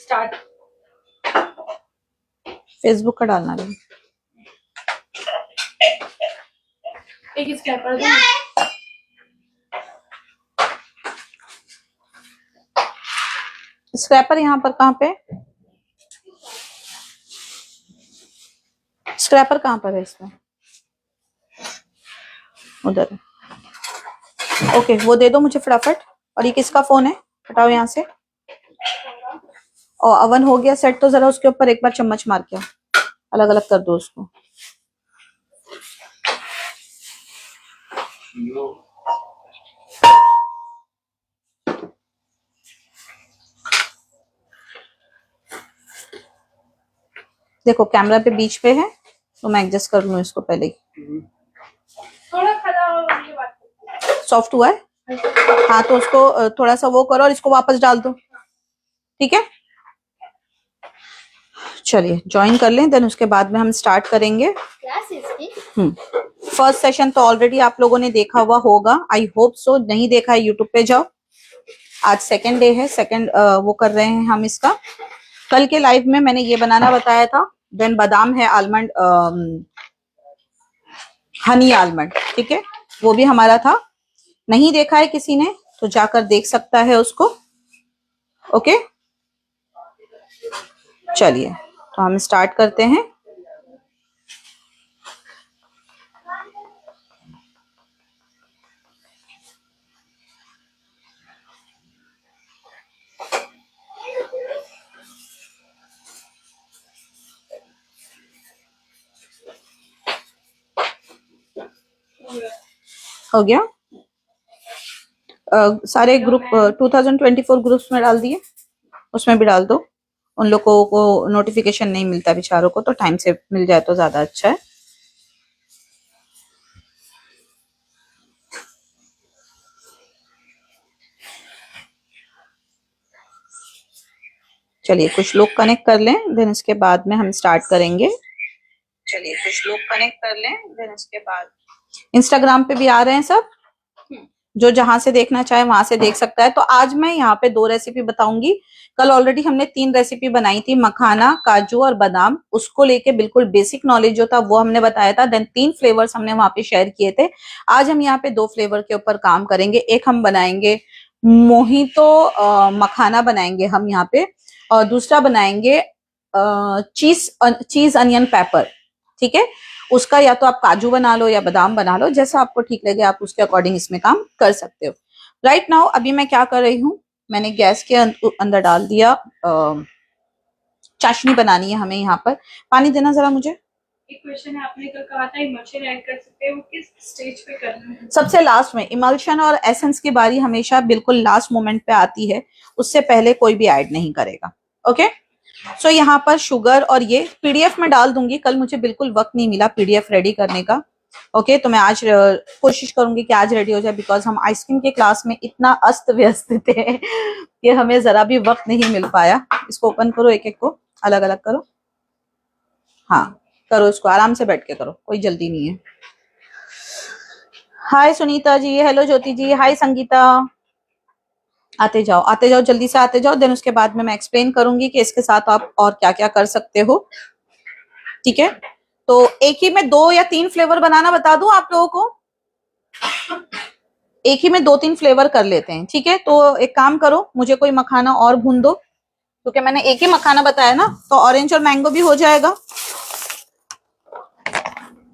Start. Facebook का डालना है। एक स्क्रैपर दो। स्क्रैपर यहाँ पर कहाँ पे? स्क्रैपर कहाँ पर है इसमें? उधर है। ओके, वो दे दो मुझे फटाफट। और ये किसका फोन है? हटाओ यहाँ से। और अवन हो गया सेट, तो जरा उसके ऊपर एक बार चम्मच मार के अलग अलग कर दो उसको। देखो कैमरा पे बीच पे है, तो मैं एडजस्ट कर लूँ इसको पहले ही। थोड़ा खड़ा हो के बात करो। सॉफ्ट हुआ है? हाँ, तो उसको थोड़ा सा वो करो और इसको वापस डाल दो, ठीक है? चलिए ज्वाइन कर लें, देन उसके बाद में हम स्टार्ट करेंगे। फर्स्ट सेशन तो ऑलरेडी आप लोगों ने देखा हुआ होगा, आई होप सो। नहीं देखा है यूट्यूब पे जाओ। आज सेकंड डे है, सेकंड वो कर रहे हैं हम इसका। कल के लाइव में मैंने ये बनाना बताया था। देन बादाम है, आलमंड, हनी आलमंड, ठीक है, वो भी हमारा था। नहीं देखा है किसी ने तो जाकर देख सकता है उसको। ओके, चलिए तो हम स्टार्ट करते हैं। हो गया? सारे ग्रुप 2024 ग्रुप्स में डाल दिए, उसमें भी डाल दो। उन लोगों को नोटिफिकेशन नहीं मिलता बेचारों को, तो टाइम से मिल जाए तो ज्यादा अच्छा है। चलिए कुछ लोग कनेक्ट कर लें, देन इसके बाद में हम स्टार्ट करेंगे। चलिए कुछ लोग कनेक्ट कर लें, देन इसके बाद इंस्टाग्राम पे भी आ रहे हैं सब, जो जहां से देखना चाहे वहां से देख सकता है। तो आज मैं यहाँ पे 2 रेसिपी बताऊंगी। कल ऑलरेडी हमने 3 रेसिपी बनाई थी, मखाना, काजू और बादाम। उसको लेके बिल्कुल बेसिक नॉलेज जो था वो हमने बताया था। देन 3 फ्लेवर्स हमने वहां पे शेयर किए थे। आज हम यहाँ पे 2 फ्लेवर के ऊपर काम करेंगे। एक हम बनाएंगे मोहितो, मखाना बनाएंगे हम यहाँ पे, और दूसरा बनाएंगे चीज अनियन पेपर, ठीक है। उसका या तो आप काजू बना लो या बादाम बना लो, जैसा आपको ठीक लगे आप उसके अकॉर्डिंग इसमें काम कर सकते हो। राइट नाउ अभी मैं क्या कर रही हूँ, मैंने गैस के अंदर डाल दिया। चाशनी बनानी है हमें यहाँ पर। पानी देना जरा मुझे। एक क्वेश्चन है, आपने कल कहा था इमल्शन ऐड कर सकते हैं, वो किस स्टेज पे करना है? सबसे लास्ट में। इमल्शन और एसेंस की बारी हमेशा बिल्कुल लास्ट मोमेंट पे आती है, उससे पहले कोई भी ऐड नहीं करेगा। ओके, सो यहाँ पर शुगर और ये पीडीएफ में डाल दूंगी। कल मुझे बिल्कुल वक्त नहीं मिला पीडीएफ रेडी करने का। ओके, तो मैं आज कोशिश करूंगी कि आज रेडी हो जाए, बिकॉज हम आइसक्रीम के क्लास में इतना अस्त व्यस्त थे कि हमें जरा भी वक्त नहीं मिल पाया। इसको ओपन करो, एक एक को अलग अलग करो। हाँ करो, इसको आराम से बैठ के करो, कोई जल्दी नहीं है। हाय सुनीता जी, हेलो ज्योति जी, हाय संगीता। आते जाओ जल्दी से आते जाओ। देन उसके बाद में मैं एक्सप्लेन करूंगी कि इसके साथ आप और क्या क्या कर सकते हो, ठीक है। तो एक ही में 2 या 3 फ्लेवर बनाना बता दूं आप लोगों को? एक ही में 2-3 फ्लेवर कर लेते हैं, ठीक है। तो एक काम करो, मुझे कोई मखाना और भून दो, क्योंकि मैंने एक ही मखाना बताया ना, तो ऑरेंज और मैंगो भी हो जाएगा।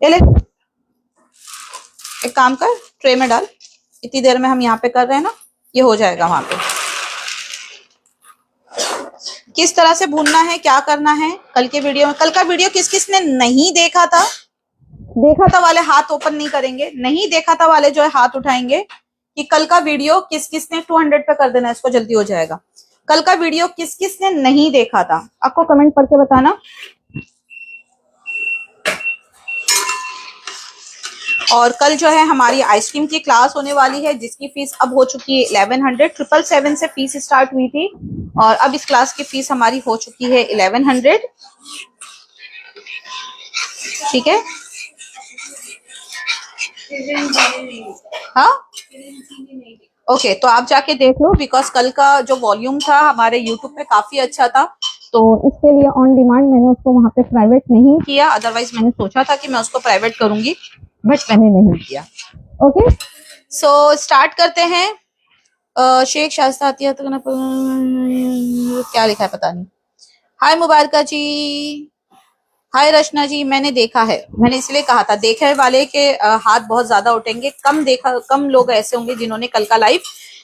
ये ले, एक काम कर, ट्रे में डाल। इतनी देर में हम यहाँ पे कर रहे हैं ना, ये हो जाएगा वहां पे। किस तरह से भूनना है, क्या करना है, कल के वीडियो में। कल का वीडियो किस किस ने नहीं देखा था? देखा था वाले हाथ ओपन नहीं करेंगे, नहीं देखा था वाले जो है हाथ उठाएंगे कि कल का वीडियो किस किस ने 200 पे कर देना, इसको जल्दी हो जाएगा। कल का वीडियो किस किस ने नहीं देखा था, आपको कमेंट पढ़ के बताना। और कल जो है हमारी आइसक्रीम की क्लास होने वाली है, जिसकी फीस अब हो चुकी है 1100। 777 से फीस स्टार्ट हुई थी और अब इस क्लास की फीस हमारी हो चुकी है 1100, ठीक है। हाँ ओके तो आप जाके देख लो, बिकॉज कल का जो वॉल्यूम था हमारे यूट्यूब पे काफी अच्छा था, तो इसके लिए ऑन डिमांड मैंने उसको वहां पे प्राइवेट नहीं किया। अदरवाइज मैंने सोचा था कि मैं उसको प्राइवेट करूंगी, बट मैंने नहीं किया। ओके सो स्टार्ट करते हैं। शेख शास्ता आती है तो क्या लिखा है पता नहीं। हाय मुबारका जी, हाय रचना जी। मैंने देखा है, मैंने इसलिए कहा था, देखे वाले के हाथ बहुत ज्यादा उठेंगे, कम लोग ऐसे होंगे जिन्होंने कल का लाइव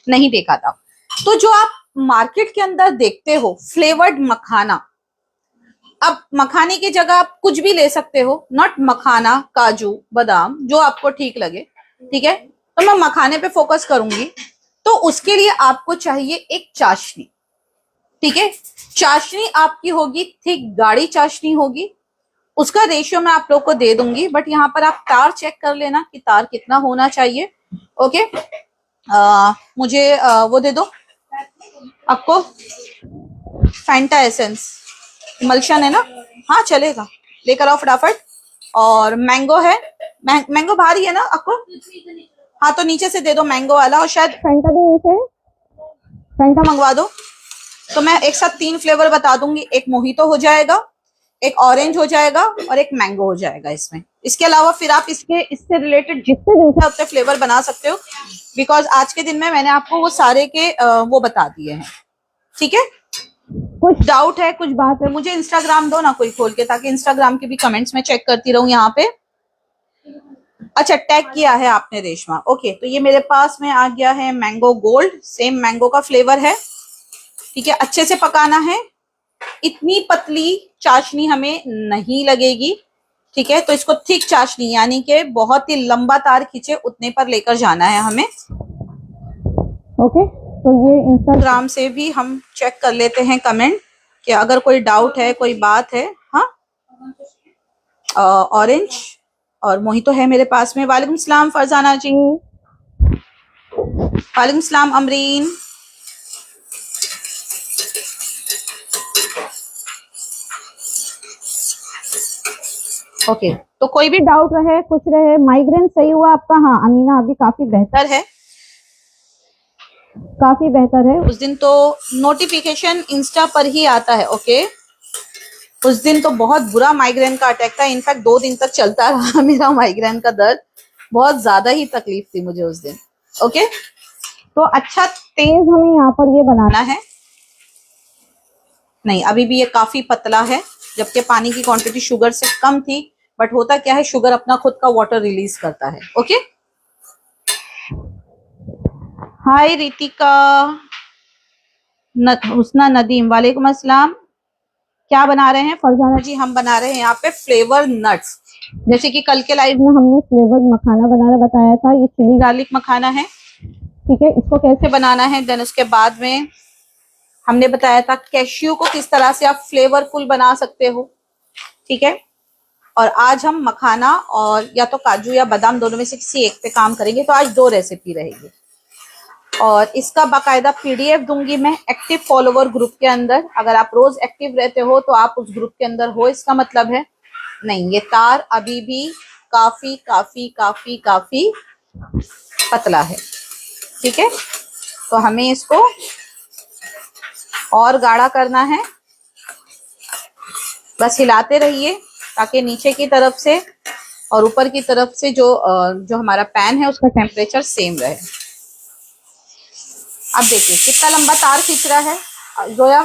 नहीं देखा था। तो जो आप मार्केट के अंदर देखते हो फ्लेवर्ड मखाना, अब मखाने की जगह आप कुछ भी ले सकते हो, नॉट मखाना, काजू बादाम, जो आपको ठीक लगे। ठीक है, तो मैं मखाने पे फोकस करूंगी। तो उसके लिए आपको चाहिए एक चाशनी। ठीक है, चाशनी आपकी होगी थिक गाढ़ी चाशनी होगी। उसका रेशियो मैं आप लोग को दे दूंगी, बट यहाँ पर आप तार चेक कर लेना कि तार कितना होना चाहिए। ओके मुझे वो दे दो आपको, फैंटा एसेंस, इमल्शन है ना, हाँ चलेगा, लेकर आओ फटाफट। और मैंगो है, मैंगो भारी है ना आपको, हाँ तो नीचे से दे दो मैंगो वाला, और शायद फैंटा भी नीचे, फैंटा मंगवा दो। तो मैं एक साथ 3 फ्लेवर बता दूंगी, एक मोहितो हो जाएगा, एक ऑरेंज हो जाएगा और एक मैंगो हो जाएगा इसमें। इसके अलावा फिर आप इससे रिलेटेड जितने दिन से उतने फ्लेवर बना सकते हो, बिकॉज आज के दिन में मैंने आपको वो सारे के वो बता दिए हैं। ठीक है, कुछ डाउट है, कुछ बात है, मुझे इंस्टाग्राम दो ना कोई खोल के, ताकि इंस्टाग्राम के भी कमेंट्स में चेक करती रहूं यहाँ पे। अच्छा टैग किया है आपने रेशमा, ओके। तो ये मेरे पास में आ गया है मैंगो गोल्ड, सेम मैंगो का फ्लेवर है। ठीक है, अच्छे से पकाना है, इतनी पतली चाशनी हमें नहीं लगेगी। ठीक है, तो इसको थिक चाशनी, यानी कि बहुत ही लंबा तार खींचे उतने पर लेकर जाना है हमें। ओके तो ये इंस्टाग्राम से भी हम चेक कर लेते हैं कमेंट, कि अगर कोई डाउट है, कोई बात है। हाँ ऑरेंज और मोहितो है मेरे पास में। वालेकुम सलाम फरजाना जी, वालेकुम सलाम अमरीन। ओके तो कोई भी डाउट रहे, कुछ रहे, माइग्रेन सही हुआ आपका? हाँ अमीना अभी काफी बेहतर है, काफी बेहतर है। उस दिन तो नोटिफिकेशन इंस्टा पर ही आता है। ओके उस दिन तो बहुत बुरा माइग्रेन का अटैक था, इनफैक्ट 2 दिन तक चलता रहा मेरा माइग्रेन का दर्द, बहुत ज्यादा ही तकलीफ थी मुझे उस दिन। ओके तो अच्छा तेज हमें यहाँ पर ये बनाना है। नहीं अभी भी ये काफी पतला है, जबकि पानी की क्वांटिटी शुगर से कम थी, बट होता क्या है शुगर अपना खुद का वाटर रिलीज करता है। ओके हाय रितिका, हुस्ना नदीम, वालेकुम अस्सलाम। क्या बना रहे हैं फरजाना जी? हम बना रहे हैं यहाँ पे फ्लेवर नट्स, जैसे कि कल के लाइव में हमने फ्लेवर्ड मखाना बनाना बताया था, ये चिली गार्लिक मखाना है। ठीक है, इसको कैसे बनाना है, देन उसके बाद में हमने बताया था कैश्यू को किस तरह से आप फ्लेवरफुल बना सकते हो। ठीक है, और आज हम मखाना और या तो काजू या बादाम दोनों में से किसी एक पे काम करेंगे, तो आज 2 रेसिपी रहेगी। और इसका बाकायदा पीडीएफ दूंगी मैं एक्टिव फॉलोवर ग्रुप के अंदर। अगर आप रोज एक्टिव रहते हो तो आप उस ग्रुप के अंदर हो, इसका मतलब है। नहीं ये तार अभी भी काफी काफी काफी काफी पतला है। ठीक है, तो हमें इसको और गाढ़ा करना है, बस हिलाते रहिए ताकि नीचे की तरफ से और ऊपर की तरफ से जो हमारा पैन है उसका टेम्परेचर सेम रहे। अब देखिए कितना लंबा तार खींच रहा है जोया।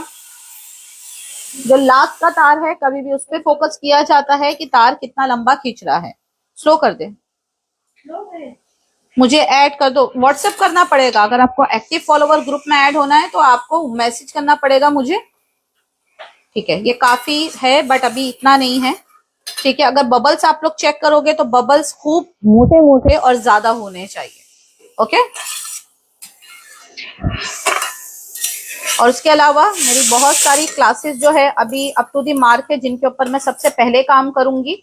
जो लास्ट का तार है कभी भी उस पर फोकस किया जाता है कि तार कितना लंबा खींच रहा है। स्लो कर दे, मुझे ऐड कर दो, व्हाट्सएप करना पड़ेगा। अगर आपको एक्टिव फॉलोवर ग्रुप में ऐड होना है तो आपको मैसेज करना पड़ेगा मुझे। ठीक है, ये काफी है बट अभी इतना नहीं है। ठीक है, अगर बबल्स आप लोग चेक करोगे तो बबल्स खूब मोटे मोटे और ज्यादा होने चाहिए। ओके और उसके अलावा मेरी बहुत सारी क्लासेस जो है अभी अप टू दी मार्क है, जिनके ऊपर मैं सबसे पहले काम करूंगी।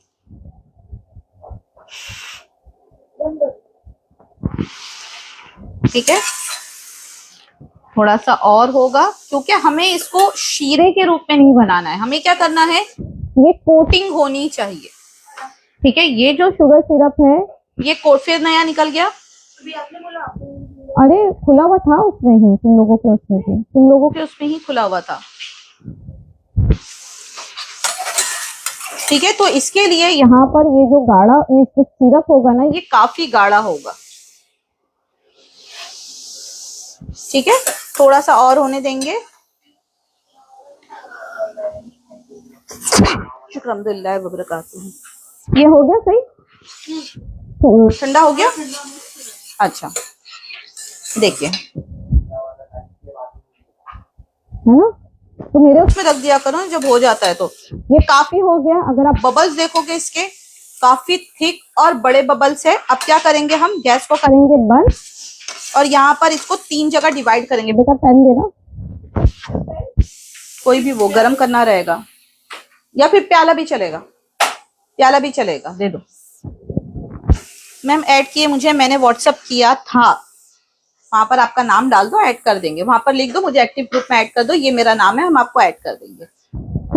ठीक है, थोड़ा सा और होगा क्योंकि हमें इसको शीरे के रूप में नहीं बनाना है, हमें क्या करना है, ये कोटिंग होनी चाहिए। ठीक है, ये जो शुगर सिरप है ये कोट फिर नया निकल गया। अभी आपने बोला अरे खुला हुआ था उसमें ही, तुम लोगों के उसमें भी, तुम लोगों के उसमें ही खुला हुआ था। ठीक है, तो इसके लिए यहाँ पर ये जो गाढ़ा सिरप होगा ना, ये काफी गाढ़ा होगा। ठीक है, थोड़ा सा और होने देंगे। शुक्र अल्हम्दुलिल्लाह व बरकातुहू। ये हो गया सही, ठंडा हो गया। अच्छा, देखिए, है ना, तो मेरे उसमें रख दिया करो जब हो जाता है तो। ये काफी हो गया। अगर आप बबल्स देखोगे इसके काफी थिक और बड़े बबल्स है। अब क्या करेंगे, हम गैस को करेंगे बंद और यहाँ पर इसको 3 जगह डिवाइड करेंगे। बेटा पेन देना, कोई भी वो गरम करना रहेगा या फिर प्याला भी चलेगा, प्याला भी चलेगा, दे दो। मैम ऐड किए मुझे, मैंने व्हाट्सअप किया था, वहां पर आपका नाम डाल दो, ऐड कर देंगे। वहां पर लिख दो मुझे एक्टिव ग्रुप में ऐड कर दो, ये मेरा नाम है, हम आपको ऐड कर देंगे।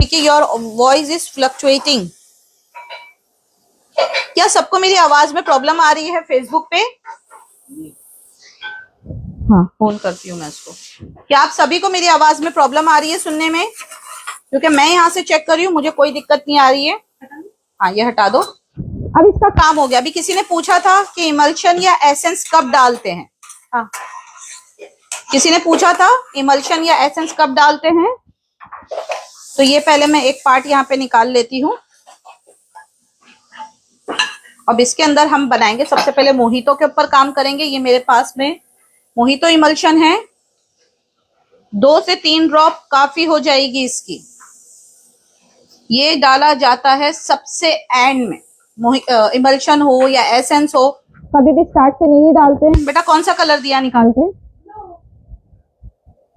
ठीक है, योर वॉइस इज फ्लक्चुएटिंग। क्या सबको मेरी आवाज में प्रॉब्लम आ रही है फेसबुक पे? हाँ फोन करती हूँ मैं इसको। क्या आप सभी को मेरी आवाज में प्रॉब्लम आ रही है सुनने में? क्योंकि मैं यहाँ से चेक कर रही हूँ, मुझे कोई दिक्कत नहीं आ रही है। हाँ, ये हटा दो। अब इसका काम हो गया। अभी किसी ने पूछा था कि इमल्शन या एसेंस कब डालते हैं। हाँ, किसी ने पूछा था इमल्शन या एसेंस कब डालते हैं। तो ये पहले मैं एक पार्ट यहाँ पे निकाल लेती हूँ। अब इसके अंदर हम बनाएंगे, सबसे पहले मोहितो के ऊपर काम करेंगे। ये मेरे पास में मोहितो इमल्शन है, 2 से 3 ड्रॉप काफी हो जाएगी इसकी। ये डाला जाता है सबसे एंड में, इमल्शन हो या एसेंस हो। कभी भी स्टार्ट से नहीं डालते हैं बेटा कौन सा कलर दिया निकाल के?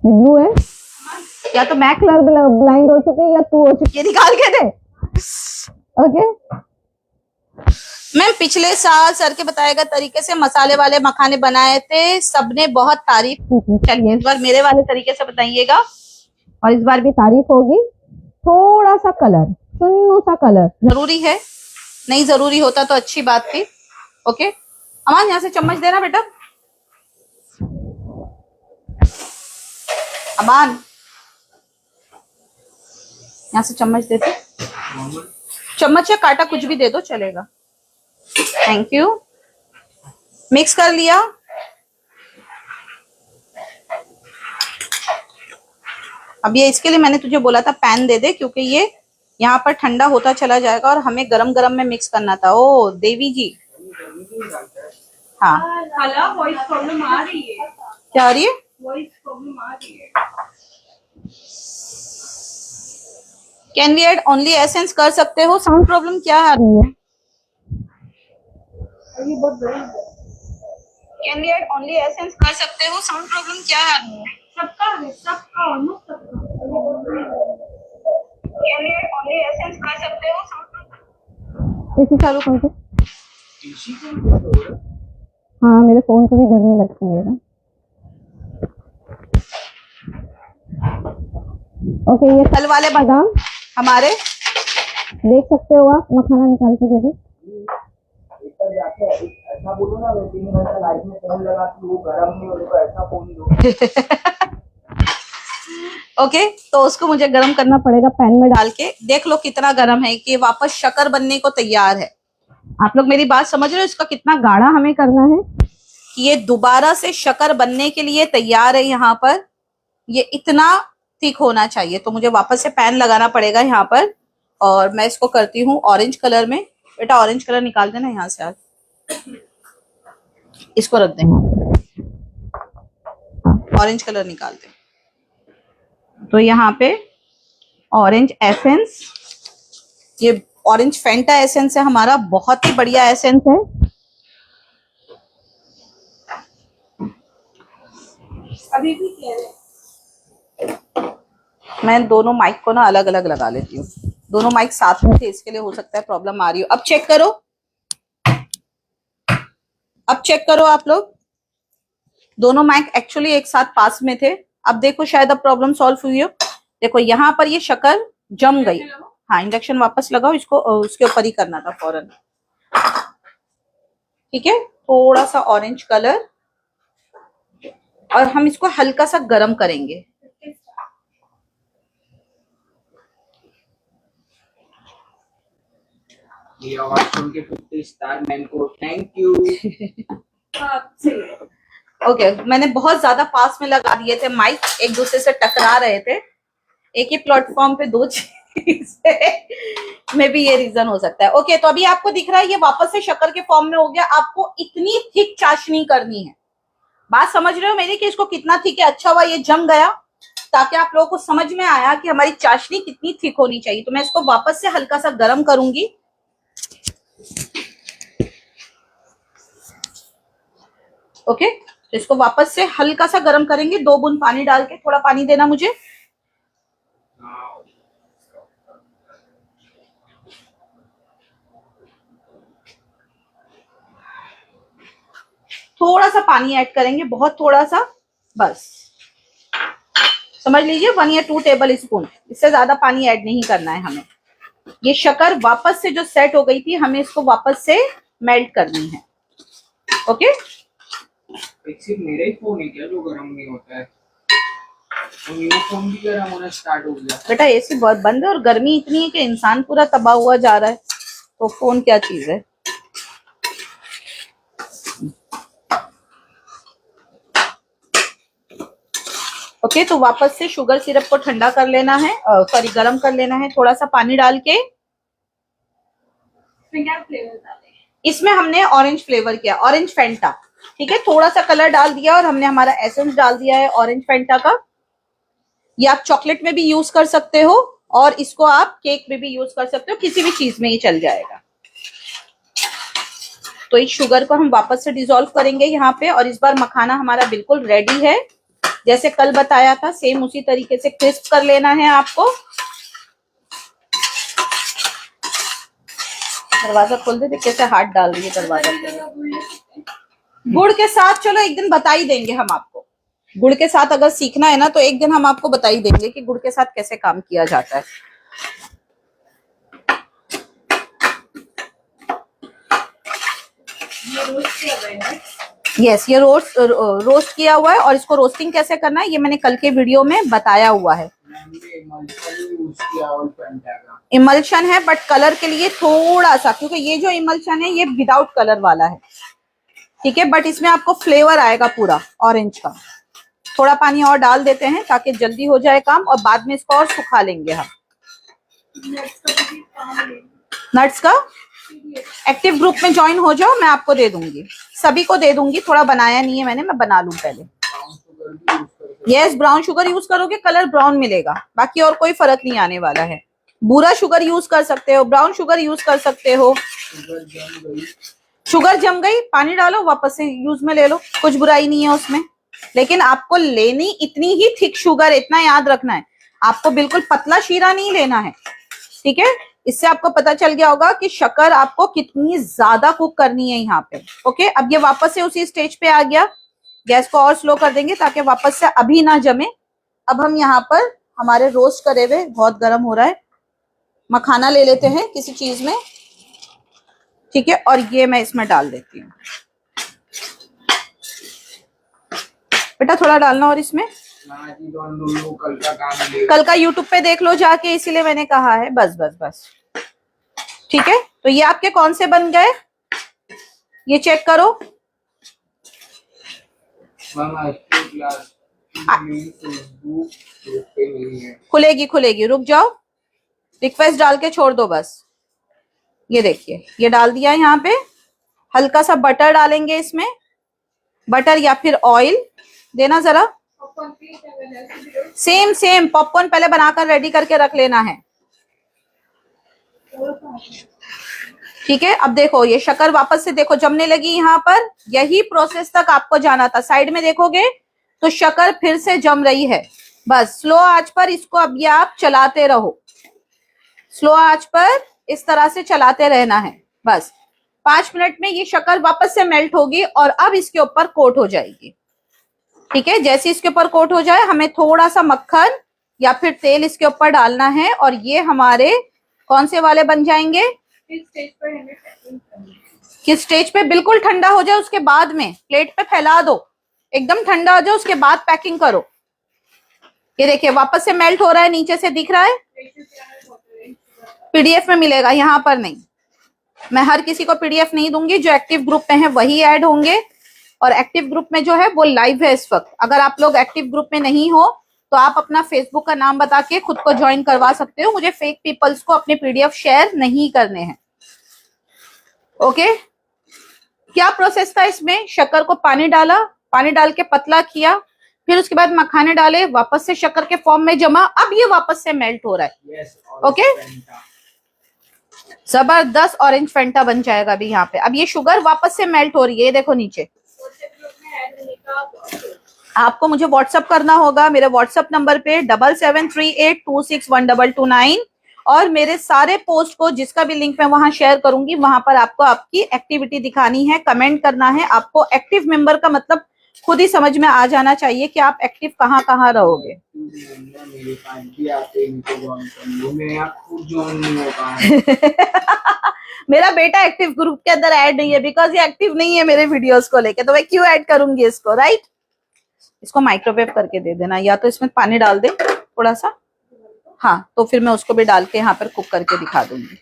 ये ब्लू है, या तो मैं कलर ब्लाइंड हो चुकी है या तू हो चुकी ये निकाल के दे। है। ओके, मैम पिछले साल सर के बताए गए तरीके से मसाले वाले मखाने बनाए थे, सबने बहुत तारीफ की। चलिए इस बार मेरे वाले तरीके से बताइएगा। और इस बार भी तारीफ होगी। थोड़ा सा कलर, सुन्नू सा कलर जरूरी है, नहीं जरूरी होता तो अच्छी बात थी। ओके अमान, यहाँ से चम्मच देना बेटा। अमान, यहाँ से चम्मच दे दो, चम्मच या कांटा कुछ भी दे दो चलेगा। Thank you. मिक्स कर लिया। अब ये इसके लिए मैंने तुझे बोला था पैन दे दे, क्योंकि ये यहाँ पर ठंडा होता चला जाएगा और हमें गरम गरम में मिक्स करना था। ओ देवी जी, हाँ खाला वॉइस प्रॉब्लम आ रही है, क्या आ रही है? वॉइस प्रॉब्लम आ रही है। Can we add only essence कर सकते हो? साउंड प्रॉब्लम क्या आ रही है? अभी बहुत बड़ी है। Can we add only essence कर सकते हो? साउंड प्रॉब्लम क्या आ रही है? सबका है, सबका ऑलमोस्ट सबका। Can we add only essence कर सकते हो? इसी चालू कर दो। हाँ, मेरे फोन को भी गर्मी लगती है ना। ओके, ये कल वाले बादाम हमारे देख सकते हो आप, मखाना निकाल के दे दो। ऐसा बोलो ना, 3 घंटा लाइट में फोन लगा कि वो गर्म नहीं हो तो ऐसा फोन दो। ओके तो उसको मुझे गर्म करना पड़ेगा पैन में डाल के। देख लो कितना गर्म है कि वापस शक्कर बनने को तैयार है। आप लोग मेरी बात समझ रहे हो? इसका कितना गाढ़ा हमें करना है कि ये दोबारा से शक्कर बनने के लिए तैयार है। यहाँ पर ये इतना थिक होना चाहिए, तो मुझे वापस से पैन लगाना पड़ेगा यहाँ पर। और मैं इसको करती हूँ ऑरेंज कलर में। बेटा ऑरेंज कलर निकाल देना यहाँ से, आज इसको रख दें, ऑरेंज कलर निकाल दें। तो यहाँ पे ऑरेंज एसेंस, ये ऑरेंज फैंटा एसेंस है हमारा, बहुत ही बढ़िया एसेंस है। अभी भी कह रहे हैं। मैं दोनों माइक को ना अलग अलग लगा लेती हूँ, दोनों माइक साथ में थे इसके लिए हो सकता है प्रॉब्लम आ रही हो। अब चेक करो, अब चेक करो आप लोग, दोनों माइक एक्चुअली एक साथ पास में थे। अब देखो शायद अब प्रॉब्लम सॉल्व हुई हो। देखो यहाँ पर ये शक्कर जम गई। हाँ, इंडक्शन वापस लगाओ, इसको उसके ऊपर ही करना था फौरन। ठीक है, थोड़ा सा ऑरेंज कलर और हम इसको हल्का सा गर्म करेंगे। ये आवाज सुन के 50 स्टार मैन को थैंक यू। हाँ सही है। ओके मैंने बहुत ज्यादा पास में लगा दिए थे माइक, एक दूसरे से टकरा रहे थे, एक ही प्लेटफॉर्म पे दो चीजें में भी ये रीजन हो सकता है। ओके तो अभी आपको दिख रहा है ये वापस से शक्कर के फॉर्म में हो गया। आपको इतनी थिक चाशनी करनी है, बात समझ रहे हो मेरी कि इसको कितना थिक है। अच्छा हुआ ये जम गया ताकि आप लोगों को समझ में आया कि हमारी चाशनी कितनी थिक होनी चाहिए। तो मैं इसको वापस से हल्का सा गर्म करूंगी। ओके तो इसको वापस से हल्का सा गर्म करेंगे, 2 बूंद पानी डाल के। थोड़ा पानी देना मुझे। थोड़ा सा पानी ऐड करेंगे, बहुत थोड़ा सा, बस समझ लीजिए 1 या 2 टेबल स्पून, इससे ज्यादा पानी ऐड नहीं करना है हमें। ये शक्कर वापस से जो सेट हो गई थी, हमें इसको वापस से मेल्ट करनी है। ओके एक सिर्फ मेरा ही फोन है क्या जो गर्म नहीं होता है? तो मेरा फोन भी गर्म होना स्टार्ट हो गया। बेटा एसी बहुत बंद है और गर्मी इतनी है कि इंसान पूरा तबाह हुआ जा रहा है, तो फोन क्या चीज है। ओके तो वापस से शुगर सिरप को ठंडा कर लेना है, सॉरी गर्म कर लेना है थोड़ा सा पानी डाल के। इसमें क्या फ्लेवर डालें? इसमें हमने ऑरेंज फ्लेवर किया, ऑरेंज फैंटा, ठीक है। थोड़ा सा कलर डाल दिया और हमने हमारा एसेंस डाल दिया है ऑरेंज फैंटा का। ये आप चॉकलेट में भी यूज कर सकते हो और इसको आप केक में भी यूज कर सकते हो, किसी भी चीज में ये चल जाएगा। तो इस शुगर को हम वापस से डिसॉल्व करेंगे यहाँ पे, और इस बार मखाना हमारा बिल्कुल रेडी है। जैसे कल बताया था सेम उसी तरीके से क्रिस्प कर लेना है आपको। दरवाजा खोल दे, कैसे हाथ डाल रही है दरवाजा पे। गुड़ के साथ चलो एक दिन बता ही देंगे हम आपको। गुड़ के साथ अगर सीखना है ना तो एक दिन हम आपको बता ही देंगे कि गुड़ के साथ कैसे काम किया जाता है। ये रोस्ट किया हुआ है ना? यस ये रोस्ट किया हुआ है, और इसको रोस्टिंग कैसे करना है ये मैंने कल के वीडियो में बताया हुआ है। इमल्शन है बट कलर के लिए थोड़ा सा, क्योंकि ये जो इमल्शन है ये विदाउट कलर वाला है, ठीक है, बट इसमें आपको फ्लेवर आएगा पूरा ऑरेंज का। थोड़ा पानी और डाल देते हैं ताकि जल्दी हो जाए काम, और बाद में इसको और सुखा लेंगे हम। नट्स का एक्टिव ग्रुप में ज्वाइन हो जाओ, मैं आपको दे दूंगी, सभी को दे दूंगी। थोड़ा बनाया नहीं है मैंने, मैं बना लूं पहले। यस ब्राउन शुगर यूज करोगे कलर ब्राउन मिलेगा, बाकी और कोई फर्क नहीं आने वाला है। भूरा शुगर यूज कर सकते हो, ब्राउन शुगर यूज कर सकते हो। शुगर जम गई, पानी डालो वापस से यूज में ले लो, कुछ बुराई नहीं है उसमें। लेकिन आपको लेनी इतनी ही थिक शुगर, इतना याद रखना है, आपको बिल्कुल पतला शीरा नहीं लेना है, ठीक है। इससे आपको पता चल गया होगा कि शक्कर आपको कितनी ज्यादा कुक करनी है यहाँ पे। ओके अब ये वापस से उसी स्टेज पे आ गया। गैस को और स्लो कर देंगे ताकि वापस से अभी ना जमे। अब हम यहाँ पर हमारे रोस्ट करे हुए, बहुत गर्म हो रहा है, मखाना ले लेते हैं किसी चीज में, ठीक है, और ये मैं इसमें डाल देती हूँ। बेटा थोड़ा डालना और इसमें, कल का यूट्यूब पे देख लो जाके, इसीलिए मैंने कहा है। बस बस बस ठीक है। तो ये आपके कौन से बन गए ये चेक करो। खुलेगी खुलेगी, रुक जाओ, रिक्वेस्ट डाल के छोड़ दो बस। ये देखिए ये डाल दिया यहाँ पे। हल्का सा बटर डालेंगे इसमें, बटर या फिर ऑयल देना जरा। सेम सेम पॉपकॉर्न पहले बनाकर रेडी करके रख लेना है, ठीक है। अब देखो ये शक्कर वापस से देखो जमने लगी यहाँ पर। यही प्रोसेस तक आपको जाना था। साइड में देखोगे तो शक्कर फिर से जम रही है। बस स्लो आंच पर इसको अब ये आप चलाते रहो, स्लो आंच पर इस तरह से चलाते रहना है। बस 5 मिनट में ये शक्कर वापस से मेल्ट होगी और अब इसके ऊपर कोट हो जाएगी, ठीक है। जैसे इसके ऊपर कोट हो जाए हमें थोड़ा सा मक्खन या फिर तेल इसके ऊपर डालना है, और ये हमारे कौन से वाले बन जाएंगे। किस स्टेज पे? बिल्कुल ठंडा हो जाए उसके बाद में प्लेट पे फैला दो, एकदम ठंडा हो जाए उसके बाद पैकिंग करो। ये देखिए वापस से मेल्ट हो रहा है, नीचे से दिख रहा है। पीडीएफ में मिलेगा, यहाँ पर नहीं। मैं हर किसी को पीडीएफ नहीं दूंगी, जो एक्टिव ग्रुप में है वही ऐड होंगे। और एक्टिव ग्रुप में जो है वो लाइव है इस वक्त। अगर आप लोग एक्टिव ग्रुप में नहीं हो तो आप अपना फेसबुक का नाम बता के खुद को ज्वाइन करवा सकते हो। मुझे फेक पीपल्स को अपने पीडीएफ शेयर नहीं करने हैं। ओके, क्या प्रोसेस था इसमें? शक्कर को पानी डाला, पानी डाल के पतला किया, फिर उसके बाद मखाने डाले, वापस से शक्कर के फॉर्म में जमा, अब ये वापस से मेल्ट हो रहा है। ओके, जबरदस्त ऑरेंज फेंटा बन जाएगा अभी यहाँ पे। अब ये शुगर वापस से मेल्ट हो रही है, ये देखो नीचे। आपको मुझे व्हाट्सअप करना होगा मेरे व्हाट्सअप नंबर पे 7738261229, और मेरे सारे पोस्ट को जिसका भी लिंक मैं वहां शेयर करूंगी, वहां पर आपको आपकी एक्टिविटी दिखानी है, कमेंट करना है। आपको एक्टिव मेंबर का मतलब खुद ही समझ में आ जाना चाहिए कि आप एक्टिव कहाँ कहाँ रहोगे। मेरा बेटा एक्टिव ग्रुप के अंदर ऐड नहीं है, बिकॉज ये एक्टिव नहीं है मेरे वीडियोस को लेके, तो मैं क्यों ऐड करूंगी इसको, राइट? इसको माइक्रोवेव करके दे देना, या तो इसमें पानी डाल दे थोड़ा सा। हाँ, तो फिर मैं उसको भी डाल के यहाँ पर कुक करके दिखा दूंगी।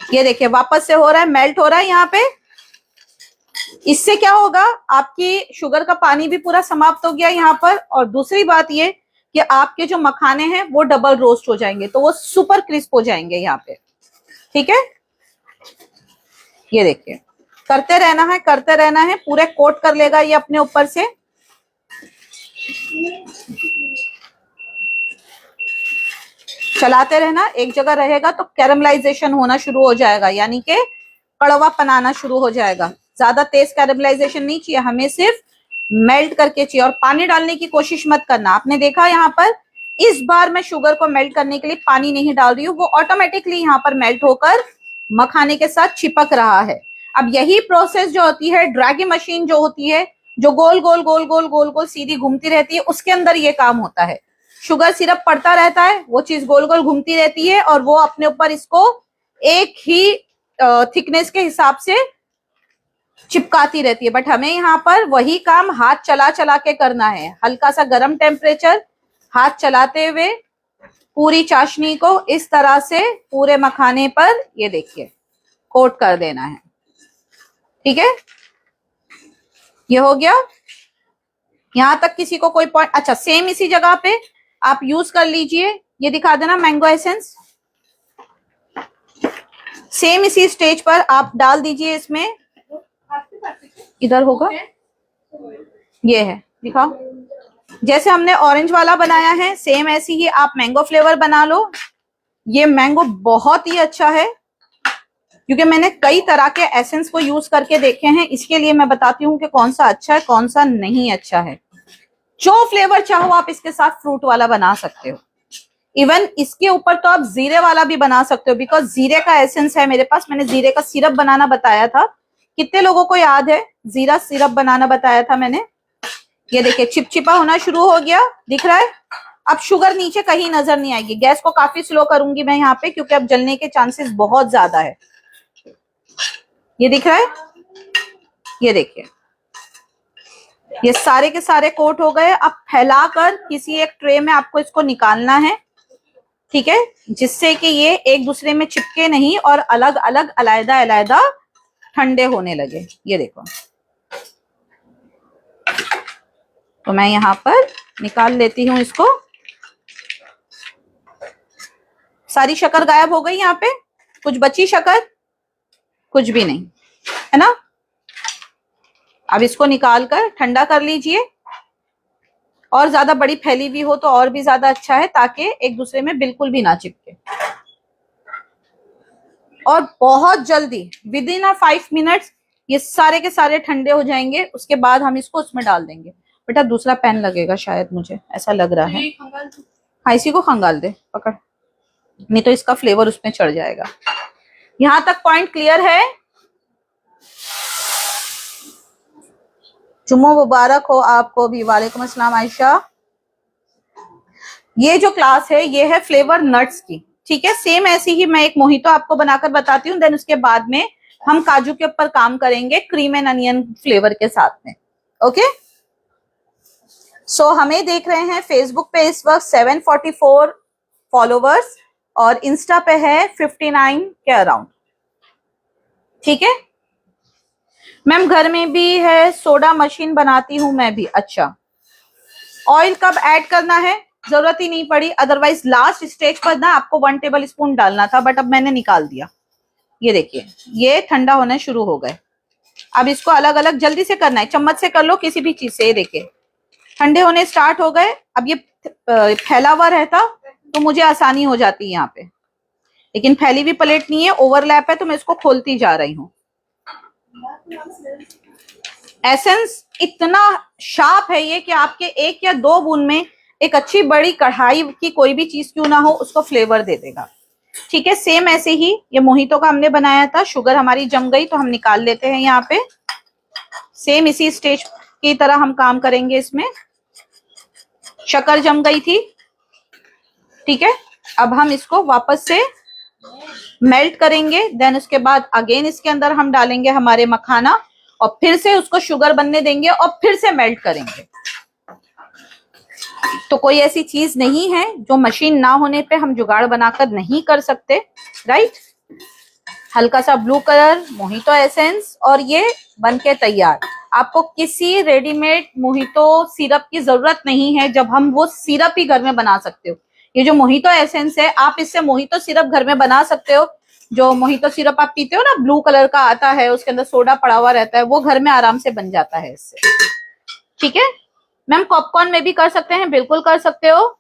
ये देखिए वापस से हो रहा है, मेल्ट हो रहा है यहाँ पे। इससे क्या होगा, आपकी शुगर का पानी भी पूरा समाप्त हो गया यहाँ पर। और दूसरी बात ये कि आपके जो मखाने हैं वो डबल रोस्ट हो जाएंगे, तो वो सुपर क्रिस्प हो जाएंगे यहाँ पे। ठीक है, ये देखिए करते रहना है, करते रहना है, पूरे कोट कर लेगा ये अपने ऊपर से। चलाते रहना, एक जगह रहेगा तो कैरमलाइजेशन होना शुरू हो जाएगा, यानी कि कड़वा बनाना शुरू हो जाएगा। ज्यादा तेज कैरमलाइजेशन नहीं चाहिए हमें, सिर्फ मेल्ट करके चाहिए। और पानी डालने की कोशिश मत करना। आपने देखा यहाँ पर इस बार मैं शुगर को मेल्ट करने के लिए पानी नहीं डाल रही हूँ, वो ऑटोमेटिकली यहाँ पर मेल्ट होकर मखाने के साथ चिपक रहा है। अब यही प्रोसेस जो होती है, ड्रैगी मशीन जो होती है, जो गोल गोल गोल गोल गोल गोल सीधी घूमती रहती है, उसके अंदर ये काम होता है। शुगर सिरप पड़ता रहता है, वो चीज गोल गोल घूमती रहती है और वो अपने ऊपर इसको एक ही थिकनेस के हिसाब से चिपकाती रहती है। बट हमें यहाँ पर वही काम हाथ चला चला के करना है। हल्का सा गर्म टेम्परेचर, हाथ चलाते हुए पूरी चाशनी को इस तरह से पूरे मखाने पर ये देखिए कोट कर देना है। ठीक है, ये हो गया। यहां तक किसी को कोई पॉइंट? अच्छा, सेम इसी जगह पे आप यूज कर लीजिए, ये दिखा देना मैंगो एसेंस। सेम इसी स्टेज पर आप डाल दीजिए इसमें। इधर होगा, ये है, दिखाओ। जैसे हमने ऑरेंज वाला बनाया है, सेम ऐसे ही आप मैंगो फ्लेवर बना लो। ये मैंगो बहुत ही अच्छा है, क्योंकि मैंने कई तरह के एसेंस को यूज करके देखे हैं, इसके लिए मैं बताती हूँ कि कौन सा अच्छा है कौन सा नहीं अच्छा है। जो फ्लेवर चाहो आप इसके साथ फ्रूट वाला बना सकते हो। इवन इसके ऊपर तो आप जीरे वाला भी बना सकते हो, बिकॉज जीरे का एसेंस है मेरे पास। मैंने जीरे का सिरप बनाना बताया था, कितने लोगों को याद है? जीरा सिरप बनाना बताया था मैंने। ये देखिए चिपचिपा होना शुरू हो गया, दिख रहा है। अब शुगर नीचे कहीं नजर नहीं आएगी। गैस को काफी स्लो करूंगी मैं यहाँ पे, क्योंकि अब जलने के चांसेस बहुत ज्यादा है। ये दिख रहा है, ये देखिए ये सारे के सारे कोट हो गए। अब फैलाकर किसी एक ट्रे में आपको इसको निकालना है, ठीक है, जिससे कि ये एक दूसरे में चिपके नहीं और अलग अलग अलग अलग ठंडे होने लगे। ये देखो, तो मैं यहाँ पर निकाल लेती हूँ इसको। सारी शक्कर गायब हो गई यहाँ पे, कुछ बची शक्कर? कुछ भी नहीं है ना। अब इसको निकाल कर ठंडा कर लीजिए, और ज्यादा बड़ी फैली हुई हो तो और भी ज्यादा अच्छा है, ताकि एक दूसरे में बिल्कुल भी ना चिपके। और बहुत जल्दी विद इन 5 मिनट्स ये सारे के सारे ठंडे हो जाएंगे। उसके बाद हम इसको उसमें डाल देंगे। बेटा दूसरा पैन लगेगा शायद, मुझे ऐसा लग रहा है। हाँ, इसी को खंगाल दे, पकड़, नहीं तो इसका फ्लेवर उसमें चढ़ जाएगा। यहां तक पॉइंट क्लियर है? जुम्मा मुबारक हो आपको भी। वालेकुम अस्सलाम आयशा। ये जो क्लास है ये है फ्लेवर नट्स की, ठीक है। सेम ऐसी ही मैं एक मोहितो आपको बनाकर बताती हूँ, देन उसके बाद में हम काजू के ऊपर काम करेंगे क्रीम एंड अनियन फ्लेवर के साथ में। ओके, सो हमें देख रहे हैं फेसबुक पे इस वक्त 744 फॉलोवर्स और इंस्टा पे है 59 के अराउंड। ठीक है मैम, घर में भी है सोडा मशीन बनाती हूं मैं भी। अच्छा, ऑयल कब ऐड करना है? जरूरत ही नहीं पड़ी, अदरवाइज लास्ट स्टेज पर ना आपको 1 टेबल स्पून डालना था, बट अब मैंने निकाल दिया। ये देखिए ये ठंडा होने शुरू हो गए। अब इसको अलग अलग जल्दी से करना है, चम्मच से कर लो किसी भी चीज से। ये देखिए ठंडे होने स्टार्ट हो गए। अब ये फैला हुआ रहता तो मुझे आसानी हो जाती है यहाँ पे, लेकिन फैली हुई प्लेट नहीं है, ओवरलैप है, तो मैं इसको खोलती जा रही हूँ। एसेंस इतना शार्प है ये कि आपके 1 या 2 बूंद में एक अच्छी बड़ी कढ़ाई की कोई भी चीज क्यों ना हो उसको फ्लेवर दे देगा। ठीक है, सेम ऐसे ही ये मोहितो का हमने बनाया था, शुगर हमारी जम गई तो हम निकाल लेते हैं यहाँ पे। सेम इसी स्टेज की तरह हम काम करेंगे इसमें। शक्कर जम गई थी, ठीक है, अब हम इसको वापस से मेल्ट करेंगे। देन उसके बाद अगेन इसके अंदर हम डालेंगे हमारे मखाना और फिर से उसको शुगर बनने देंगे और फिर से मेल्ट करेंगे। तो कोई ऐसी चीज नहीं है जो मशीन ना होने पे हम जुगाड़ बनाकर नहीं कर सकते, राइट। हल्का सा ब्लू कलर मोहितो एसेंस और ये बनके तैयार। आपको किसी रेडीमेड मोहितो सिरप की जरूरत नहीं है, जब हम वो सिरप ही घर में बना सकते हो। ये जो मोहितो एसेंस है आप इससे मोहितो सिरप घर में बना सकते हो। जो मोहितो सिरप आप पीते हो ना, ब्लू कलर का आता है, उसके अंदर सोडा पड़ा हुआ रहता है, वो घर में आराम से बन जाता है इससे। ठीक है मैम, पॉपकॉर्न में भी कर सकते हैं, बिल्कुल कर सकते हो।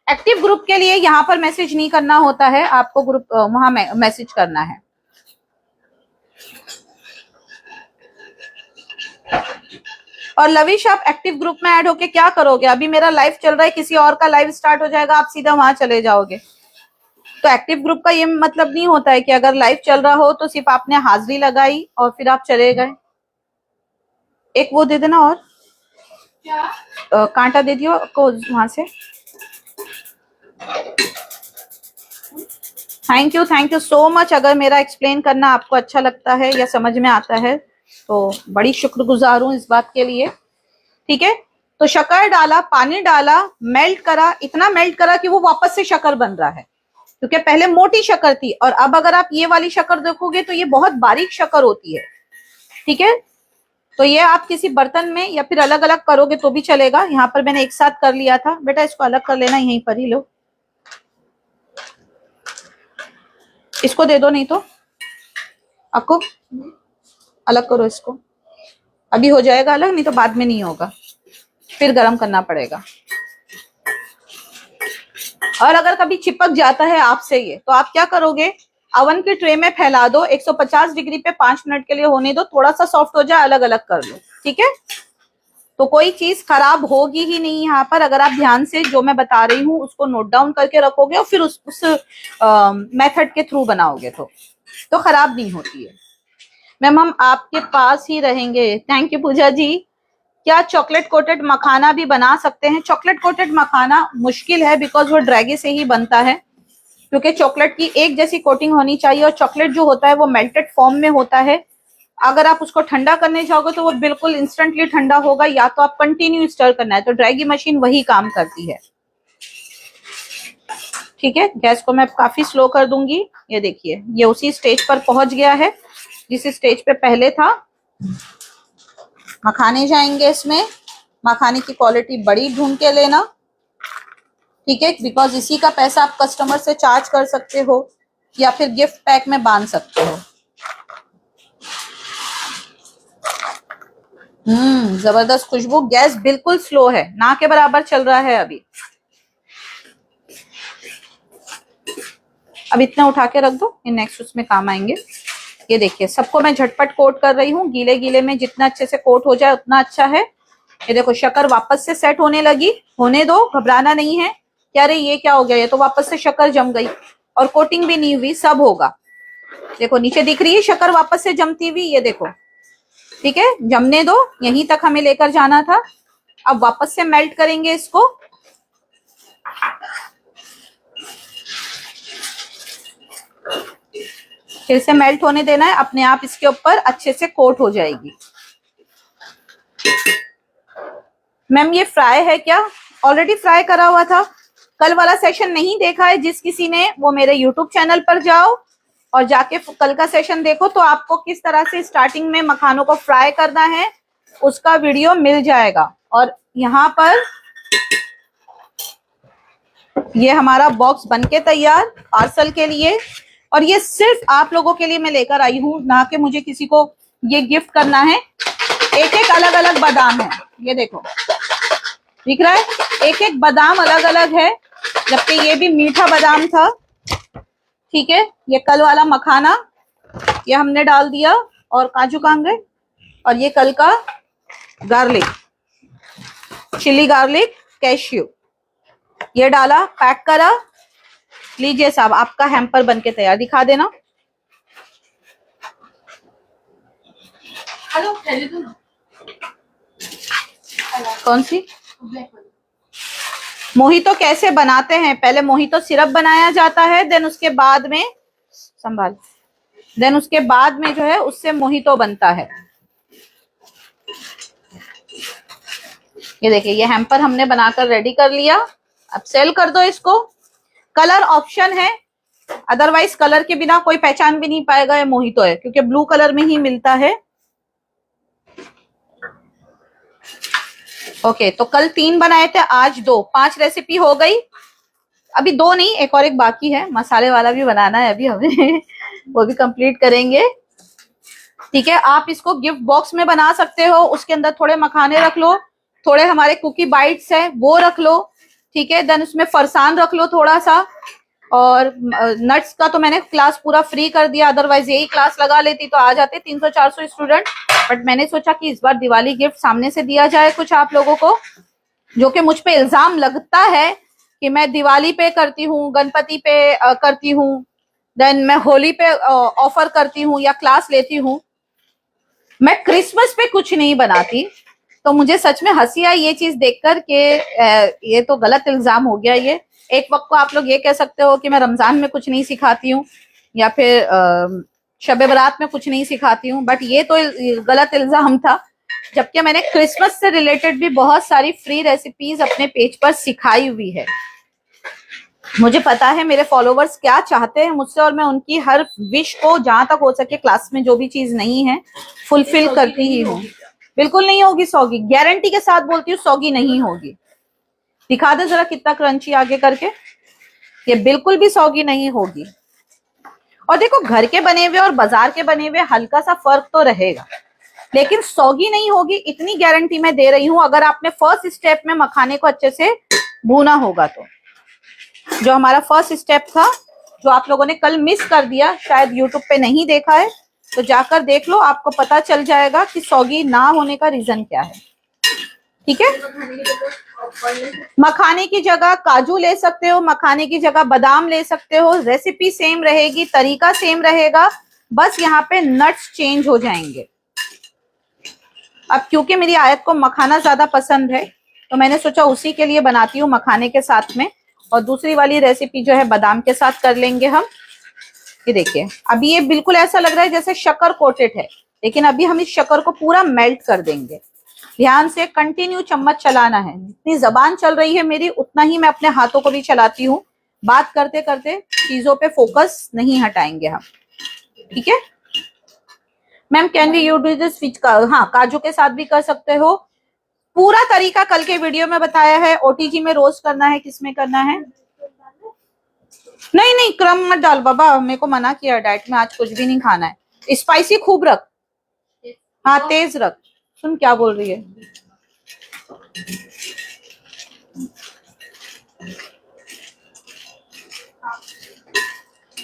एक्टिव ग्रुप के लिए यहाँ पर मैसेज नहीं करना होता है, आपको ग्रुप वहां मैसेज करना है। और लविश आप एक्टिव ग्रुप में ऐड होके क्या करोगे? अभी मेरा लाइव चल रहा है, किसी और का लाइव स्टार्ट हो जाएगा, आप सीधा वहां चले जाओगे। तो एक्टिव ग्रुप का ये मतलब नहीं होता है कि अगर लाइव चल रहा हो तो सिर्फ आपने हाजिरी लगाई और फिर आप चले गए। एक वो दे देना, और क्या कांटा दे दियो को वहां से। Thank you so much. अगर मेरा एक्सप्लेन करना आपको अच्छा लगता है या समझ में आता है तो बड़ी शुक्रगुजार हूं इस बात के लिए। ठीक है, तो शक्कर डाला, पानी डाला, मेल्ट करा, इतना मेल्ट करा कि वो वापस से शक्कर बन रहा है, क्योंकि पहले मोटी शक्कर थी और अब अगर आप ये वाली शक्कर देखोगे तो ये बहुत बारीक शक्कर होती है। ठीक है, तो ये आप किसी बर्तन में या फिर अलग अलग करोगे तो भी चलेगा। यहाँ पर मैंने एक साथ कर लिया था। बेटा इसको अलग कर लेना, यहीं पर ही लो, इसको दे दो, नहीं तो आपको अलग करो इसको। अभी हो जाएगा अलग, नहीं तो बाद में नहीं होगा, फिर गर्म करना पड़ेगा। और अगर कभी चिपक जाता है आपसे ये, तो आप क्या करोगे, अवन की ट्रे में फैला दो, 150 डिग्री पे 5 मिनट के लिए होने दो, थोड़ा सा सॉफ्ट हो जाए अलग अलग कर लो। ठीक है, तो कोई चीज खराब होगी ही नहीं यहाँ पर, अगर आप ध्यान से जो मैं बता रही हूँ उसको नोट डाउन करके रखोगे और फिर उस मेथड के थ्रू बनाओगे तो खराब नहीं होती है। मैम हम आपके पास ही रहेंगे। थैंक यू पूजा जी। क्या चॉकलेट कोटेड मखाना भी बना सकते हैं? चॉकलेट कोटेड मखाना मुश्किल है, बिकॉज वो ड्रैगे से ही बनता है, क्योंकि चॉकलेट की एक जैसी कोटिंग होनी चाहिए और चॉकलेट जो होता है वो मेल्टेड फॉर्म में होता है। अगर आप उसको ठंडा करने जाओगे तो वो बिल्कुल इंस्टेंटली ठंडा होगा, या तो आप कंटिन्यू स्टर करना है, तो ड्रैगी मशीन वही काम करती है। ठीक है, गैस को मैं काफी स्लो कर दूंगी। ये देखिए ये उसी स्टेज पर पहुंच गया है जिस स्टेज पे पहले था। मखाने जाएंगे इसमें, मखाने की क्वालिटी बड़ी ढूंढ के लेना, ठीक है, बिकॉज इसी का पैसा आप कस्टमर से चार्ज कर सकते हो या फिर गिफ्ट पैक में बांध सकते हो। जबरदस्त खुशबू। गैस बिल्कुल स्लो है, ना के बराबर चल रहा है अभी। अब इतना उठा के रख दो, ये नेक्स्ट उसमें काम आएंगे। ये देखिए सबको मैं झटपट कोट कर रही हूँ, गीले गीले में जितना अच्छे से कोट हो जाए उतना अच्छा है। ये देखो शक्कर वापस से सेट होने लगी, होने दो, घबराना नहीं है। क्या रे ये क्या हो गया, ये तो वापस से शक्कर जम गई और कोटिंग भी नहीं हुई, सब होगा। देखो नीचे दिख रही है शक्कर वापस से जमती हुई, ये देखो। ठीक है, जमने दो, यहीं तक हमें लेकर जाना था। अब वापस से मेल्ट करेंगे इसको। फिर से मेल्ट होने देना है, अपने आप इसके ऊपर अच्छे से कोट हो जाएगी। मैम ये फ्राई है क्या? ऑलरेडी फ्राई करा हुआ था। कल वाला सेशन नहीं देखा है जिस किसी ने, वो मेरे यूट्यूब चैनल पर जाओ और जाके कल का सेशन देखो, तो आपको किस तरह से स्टार्टिंग में मखानों को फ्राई करना है उसका वीडियो मिल जाएगा। और यहाँ पर ये हमारा बॉक्स बनके तैयार पार्सल के लिए, और ये सिर्फ आप लोगों के लिए मैं लेकर आई हूँ, ना कि मुझे किसी को ये गिफ्ट करना है। एक एक अलग अलग बादाम है, ये देखो दिख रहा है, एक एक बादाम अलग अलग है, जबकि ये भी मीठा बादाम था। ठीक है, ये कल वाला मखाना ये हमने डाल दिया, और काजू कहाँ गए, और ये कल का गार्लिक, चिली गार्लिक कैश्यू, ये डाला, पैक करा। लीजिए साहब, आपका हैम्पर बनके तैयार, दिखा देना। हेलो पहले तो ना कौन सी? मोहितो कैसे बनाते हैं? पहले मोहितो सिरप बनाया जाता है, देन उसके बाद में संभाल, देन उसके बाद में जो है उससे मोहितो बनता है। ये देखिए, ये हैम्पर हमने बनाकर रेडी कर लिया। अब सेल कर दो इसको। कलर ऑप्शन है, अदरवाइज कलर के बिना कोई पहचान भी नहीं पाएगा ये मोहितो है, क्योंकि ब्लू कलर में ही मिलता है। ओके, तो कल 3 बनाए थे, आज 2, 5 रेसिपी हो गई। अभी 2 नहीं, एक और एक बाकी है, मसाले वाला भी बनाना है अभी हमें वो भी कंप्लीट करेंगे। ठीक है, आप इसको गिफ्ट बॉक्स में बना सकते हो, उसके अंदर थोड़े मखाने रख लो, थोड़े हमारे कुकी बाइट्स है वो रख लो। ठीक है, देन उसमें फरसान रख लो थोड़ा सा, और नट्स का तो मैंने क्लास पूरा फ्री कर दिया, अदरवाइज यही क्लास लगा लेती तो आ जाते 300-400 स्टूडेंट। बट मैंने सोचा कि इस बार दिवाली गिफ्ट सामने से दिया जाए कुछ आप लोगों को, जो कि मुझ पे इल्जाम लगता है कि मैं दिवाली पे करती हूँ, गणपति पे करती हूँ, देन मैं होली पे ऑफर करती हूँ या क्लास लेती हूँ, मैं क्रिसमस पे कुछ नहीं बनाती। तो मुझे सच में हंसी आई ये चीज देखकर कि ये तो गलत इल्जाम हो गया। ये एक वक्त को आप लोग ये कह सकते हो कि मैं रमजान में कुछ नहीं सिखाती हूँ या फिर शब बरात में कुछ नहीं सिखाती हूँ, बट ये तो गलत इल्जाम था, जबकि मैंने क्रिसमस से रिलेटेड भी बहुत सारी फ्री रेसिपीज अपने पेज पर सिखाई हुई है। मुझे पता है मेरे फॉलोवर्स क्या चाहते हैं मुझसे, और मैं उनकी हर विश को जहां तक हो सके क्लास में जो भी चीज नहीं है फुलफिल करती ही हूँ। बिल्कुल नहीं होगी सौगी, गारंटी के साथ बोलती हूँ, सौगी नहीं होगी। दिखा दे जरा कितना क्रंची आगे करके, ये बिल्कुल भी सौगी नहीं होगी। और देखो, घर के बने हुए और बाजार के बने हुए हल्का सा फर्क तो रहेगा, लेकिन सौगी नहीं होगी इतनी गारंटी मैं दे रही हूं, अगर आपने फर्स्ट स्टेप में मखाने को अच्छे से भूना होगा तो। जो हमारा फर्स्ट स्टेप था, जो आप लोगों ने कल मिस कर दिया, शायद यूट्यूब पे नहीं देखा है, तो जाकर देख लो, आपको पता चल जाएगा कि सौगी ना होने का रीजन क्या है। ठीक है, मखाने की जगह काजू ले सकते हो, मखाने की जगह बादाम ले सकते हो, रेसिपी सेम रहेगी, तरीका सेम रहेगा, बस यहाँ पे नट्स चेंज हो जाएंगे। अब क्योंकि मेरी आयत को मखाना ज्यादा पसंद है, तो मैंने सोचा उसी के लिए बनाती हूँ मखाने के साथ में, और दूसरी वाली रेसिपी जो है बादाम के साथ कर लेंगे हम। ये देखिए, अभी ये बिल्कुल ऐसा लग रहा है जैसे शक्कर कोटेड है, लेकिन अभी हम इस शक्कर को पूरा मेल्ट कर देंगे। ध्यान से कंटिन्यू चम्मच चलाना है, जितनी जबान चल रही है मेरी उतना ही मैं अपने हाथों को भी चलाती हूँ। बात करते करते चीजों पे फोकस नहीं हटाएंगे हम। ठीक है ma'am, can we you do this which? हाँ, काजू के साथ भी कर सकते हो। पूरा तरीका कल के वीडियो में बताया है। ओटीजी में रोस्ट करना है, किसमें करना है? नहीं नहीं, क्रम मत डाल बाबा, मेरे को मना किया डाइट में आज कुछ भी नहीं खाना है। स्पाइसी खूब रख, हाँ तेज रख। सुन क्या बोल रही है।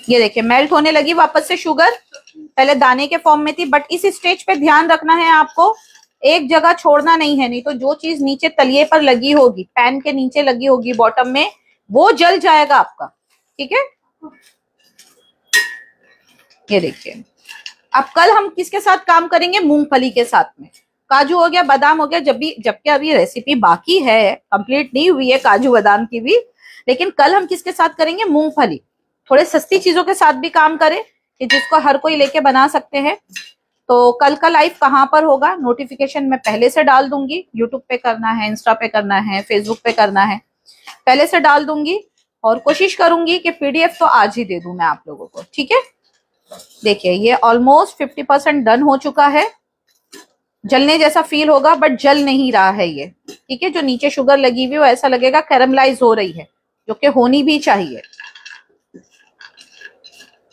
ये देखिए मेल्ट होने लगी वापस से शुगर, पहले दाने के फॉर्म में थी, बट इस स्टेज पे ध्यान रखना है आपको, एक जगह छोड़ना नहीं है, नहीं तो जो चीज नीचे तलिए पर लगी होगी, पैन के नीचे लगी होगी बॉटम में, वो जल जाएगा आपका। ठीक है, ये देखिए। अब कल हम किसके साथ काम करेंगे? मूंगफली के साथ में। काजू हो गया, बादाम हो गया, जबकि अभी रेसिपी बाकी है, कंप्लीट नहीं हुई है काजू बादाम की भी, लेकिन कल हम किसके साथ करेंगे? मूंगफली। थोड़े सस्ती चीजों के साथ भी काम करें कि जिसको हर कोई लेके बना सकते हैं। तो कल का लाइव कहाँ पर होगा, नोटिफिकेशन मैं पहले से डाल दूंगी। यूट्यूब पे करना है, इंस्टा पे करना है, फेसबुक पे करना है, पहले से डाल दूंगी। और कोशिश करूंगी कि पीडीएफ तो आज ही दे दूं मैं आप लोगों को, ठीक है। देखिए ये ऑलमोस्ट 50% डन हो चुका है। जलने जैसा फील होगा बट जल नहीं रहा है ये, ठीक है। जो नीचे शुगर लगी हुई है वो ऐसा लगेगा कैरमलाइज हो रही है, जो कि होनी भी चाहिए।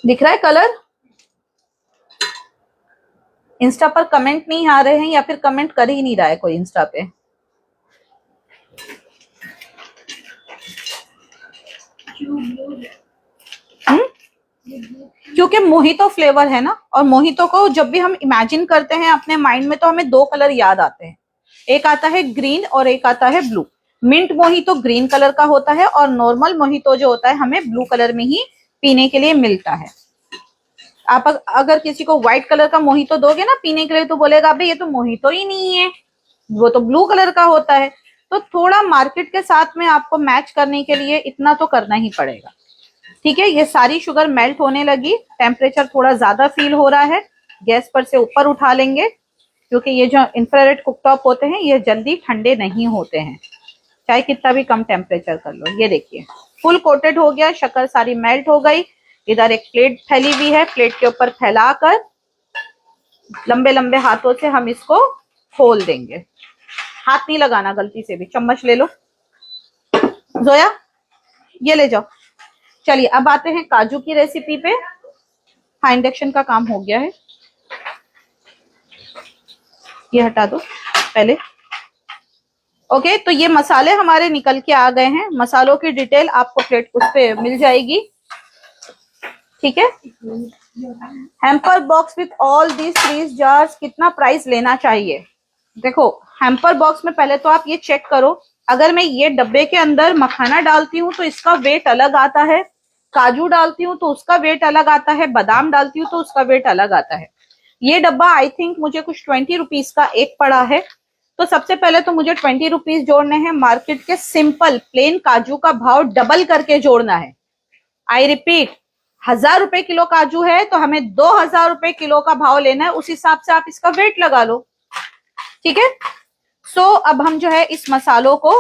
दिख रहा है कलर? इंस्टा पर कमेंट नहीं आ रहे हैं या फिर कमेंट कर ही नहीं रहा है कोई इंस्टा पे। क्योंकि मोहितो फ्लेवर है ना, और मोहितो को जब भी हम इमेजिन करते हैं अपने माइंड में तो हमें दो कलर याद आते हैं, एक आता है ग्रीन और एक आता है blue. Mint mojito green colour का होता है और नॉर्मल मोहितो जो होता है हमें ब्लू कलर में ही पीने के लिए मिलता है। आप अगर किसी को व्हाइट कलर का मोहितो दोगे ना पीने के लिए तो बोलेगा भाई ये तो मोहितो ही नहीं है, वो तो ब्लू कलर का होता है। तो थोड़ा मार्केट के साथ में आपको मैच करने के लिए इतना तो करना ही पड़ेगा, ठीक है। ये सारी शुगर मेल्ट होने लगी, टेम्परेचर थोड़ा ज्यादा फील हो रहा है। गैस पर से ऊपर उठा लेंगे क्योंकि ये जो इंफ्रारेड कुकटॉप होते हैं ये जल्दी ठंडे नहीं होते हैं, चाहे कितना भी कम टेम्परेचर कर लो। ये देखिए फुल कोटेड हो गया, शक्कर सारी मेल्ट हो गई। इधर एक प्लेट फैली हुई है, प्लेट के ऊपर फैलाकर लंबे लंबे हाथों से हम इसको खोल देंगे। हाथ नहीं लगाना गलती से भी, चम्मच ले लो जोया, ये ले जाओ। चलिए अब आते हैं काजू की रेसिपी पे। हाँ इंडक्शन का काम हो गया है, ये हटा दो पहले। ओके तो ये मसाले हमारे निकल के आ गए हैं। मसालों की डिटेल आपको प्लेट उस पे मिल जाएगी, ठीक है। Hamper box with all these 3 jars कितना प्राइस लेना चाहिए? देखो हैम्पर बॉक्स में पहले तो आप ये चेक करो, अगर मैं ये डब्बे के अंदर मखाना डालती हूँ तो इसका वेट अलग आता है, काजू डालती हूँ तो उसका वेट अलग आता है, बादाम डालती हूँ तो उसका वेट अलग आता है। ये डब्बा आई थिंक मुझे कुछ 20 रुपीज का एक पड़ा है। तो सबसे पहले तो मुझे 20 रुपीज जोड़ने हैं, मार्केट के सिंपल प्लेन काजू का भाव डबल करके जोड़ना है। आई रिपीट 1000 रुपए किलो काजू है तो हमें 2000 रुपए किलो का भाव लेना है, उस हिसाब से आप इसका वेट लगा लो, ठीक है। सो अब हम जो है इस मसालों को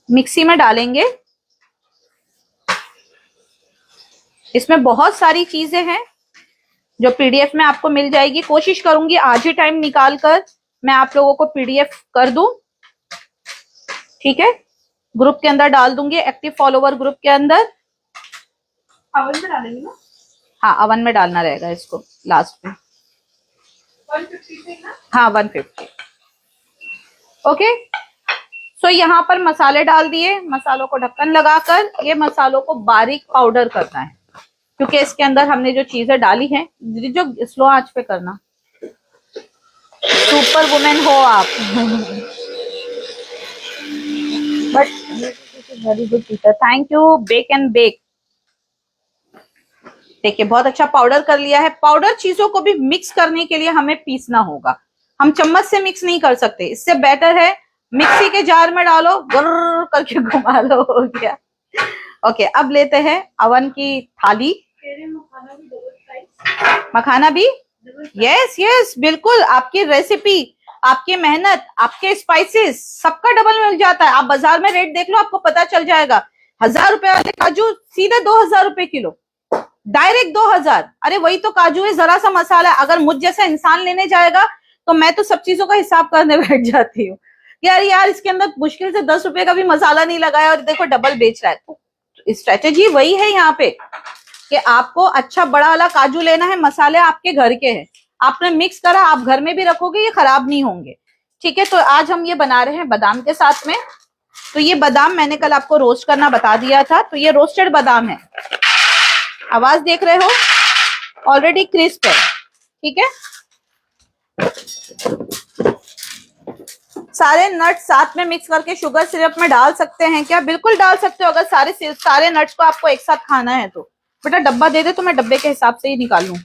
मिक्सी में डालेंगे। इसमें बहुत सारी चीजें हैं जो पीडीएफ में आपको मिल जाएगी। कोशिश करूंगी आज ही टाइम निकाल कर मैं आप लोगों को पीडीएफ कर दूं, ठीक है। ग्रुप के अंदर डाल दूंगी, एक्टिव फॉलोवर ग्रुप के अंदर। अवन में डालेंगे ना? हाँ अवन में डालना रहेगा इसको लास्ट में। 150 से ना? हाँ 150। ओके सो यहाँ पर मसाले डाल दिए, मसालों को ढक्कन लगाकर ये मसालों को बारीक पाउडर करना है क्योंकि इसके अंदर हमने जो चीजें डाली हैं। जो स्लो आंच पे करना, सुपर वुमेन हो आप। But very good teacher, thank you. Bake and bake, देखिए बहुत अच्छा पाउडर कर लिया है। पाउडर चीजों को भी मिक्स करने के लिए हमें पीसना होगा, हम चम्मच से मिक्स नहीं कर सकते। इससे बेटर है मिक्सी के जार में डालो, गुर्र करके घुमा लो, हो गया। ओके अब लेते हैं अवन की थाली। मखाना भी डबल प्राइस? मखाना भी यस यस बिल्कुल, आपकी रेसिपी, आपकी मेहनत, आपके स्पाइसेस सबका डबल मिल जाता है। आप बाजार में रेट देख लो, आपको पता चल जाएगा। 1000 रुपए वाले काजू सीधे 2000 रुपए किलो, डायरेक्ट 2000। अरे वही तो काजू है, जरा सा मसाला। अगर मुझ जैसा इंसान लेने जाएगा तो मैं तो सब चीजों का हिसाब करने बैठ जाती हूँ, यार इसके अंदर मुश्किल से 10 रुपए का भी मसाला नहीं लगाया और देखो डबल बेच रहा है। तो स्ट्रेटेजी वही है यहाँ पे कि आपको अच्छा बड़ा वाला काजू लेना है, मसाले आपके घर के हैं, आपने मिक्स करा, आप घर में भी रखोगे ये खराब नहीं होंगे, ठीक है। तो आज हम ये बना रहे हैं बादाम के साथ में। तो ये बादाम मैंने कल आपको रोस्ट करना बता दिया था, तो ये रोस्टेड बादाम है। आवाज देख रहे हो, ऑलरेडी क्रिस्प है, ठीक है। सारे नट साथ में मिक्स करके शुगर सिरप में डाल सकते हैं क्या? बिल्कुल डाल सकते हो, अगर सारे नट्स को आपको एक साथ खाना है तो। बेटा डब्बा दे दे तो मैं डब्बे के हिसाब से ही निकालूं।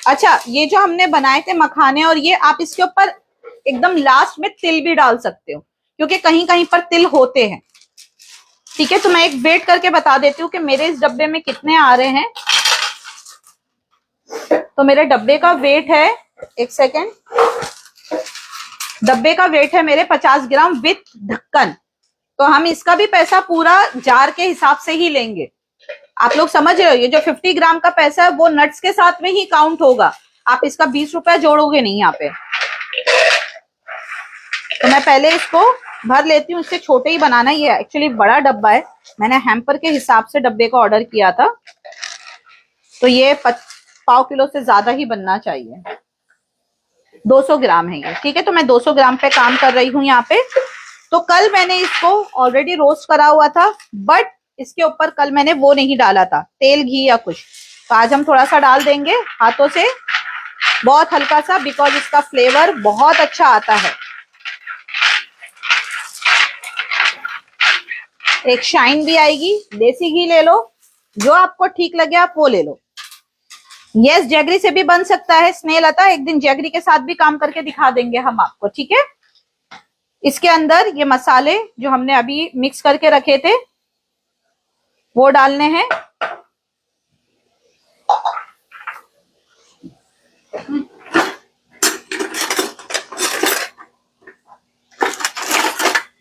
अच्छा ये जो हमने बनाए थे मखाने और ये, आप इसके ऊपर एकदम लास्ट में तिल भी डाल सकते हो क्योंकि कहीं कहीं पर तिल होते हैं, ठीक है, तो मैं एक वेट करके बता देती हूँ कि मेरे इस डब्बे में कितने आ रहे हैं। तो मेरे डब्बे का वेट है, एक सेकेंड, डब्बे का वेट है मेरे 50 ग्राम विथ ढक्कन। तो हम इसका भी पैसा पूरा जार के हिसाब से ही लेंगे। आप लोग समझ रहे हो, ये जो 50 ग्राम का पैसा है वो नट्स के साथ में ही काउंट होगा, आप इसका 20 रुपया जोड़ोगे नहीं यहाँ पे। तो मैं पहले इसको भर लेती हूँ, इससे छोटे ही बनाना, ये एक्चुअली बड़ा डब्बा है, मैंने हैम्पर के हिसाब से डब्बे को ऑर्डर किया था, तो ये पाव किलो से ज्यादा ही बनना चाहिए। 200 ग्राम है ये, ठीक है। तो मैं 200 ग्राम पे काम कर रही हूँ यहाँ पे। तो कल मैंने इसको ऑलरेडी रोस्ट करा हुआ था, बट इसके ऊपर कल मैंने वो नहीं डाला था, तेल घी या कुछ, तो आज हम थोड़ा सा डाल देंगे हाथों से, बहुत हल्का सा, बिकॉज इसका फ्लेवर बहुत अच्छा आता है। एक शाइन भी आएगी। देसी घी ले लो, जो आपको ठीक लगे आप वो ले लो। यस, जैगरी से भी बन सकता है स्नेहलता, एक दिन जैगरी के साथ भी काम करके दिखा देंगे हम आपको, ठीक है। इसके अंदर ये मसाले जो हमने अभी मिक्स करके रखे थे वो डालने हैं।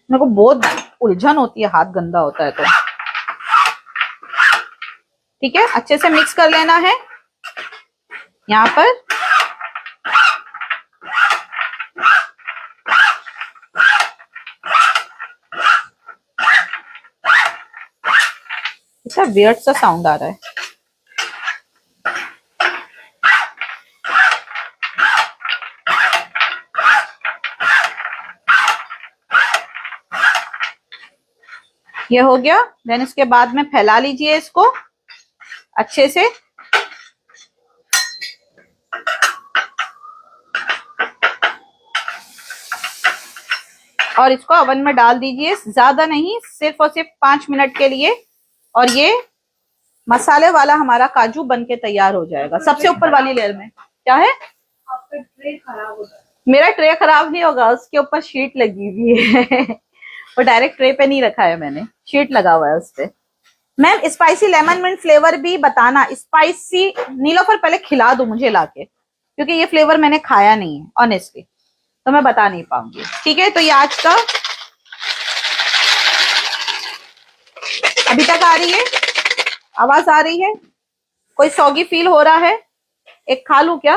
मेरे को बहुत उलझन होती है, हाथ गंदा होता है तो, ठीक है। अच्छे से मिक्स कर लेना है यहाँ पर। इतना वियर्ड सा साउंड आ रहा है। ये हो गया। देन इसके बाद में फैला लीजिए इसको अच्छे से। और इसको ओवन में डाल दीजिए, ज्यादा नहीं, सिर्फ और सिर्फ 5 मिनट के लिए, और ये मसाले वाला हमारा काजू बन के तैयार हो जाएगा। सबसे ऊपर वाली लेयर में क्या है, आपका ट्रे खराब होगा। मेरा ट्रे खराब नहीं होगा, उसके ऊपर शीट लगी हुई है वो डायरेक्ट ट्रे पे नहीं रखा है मैंने, शीट लगा हुआ है उस पे। Ma'am spicy lemon mint flavour भी बताना। स्पाइसी नीलोफर पहले खिला दो मुझे लाके, क्योंकि ये फ्लेवर मैंने खाया नहीं है ऑनेस्टली, तो मैं बता नहीं पाऊंगी, ठीक है। तो ये आज का अभी तक आ रही है, आवाज आ रही है, कोई सॉगी फील हो रहा है, एक खा लूं क्या?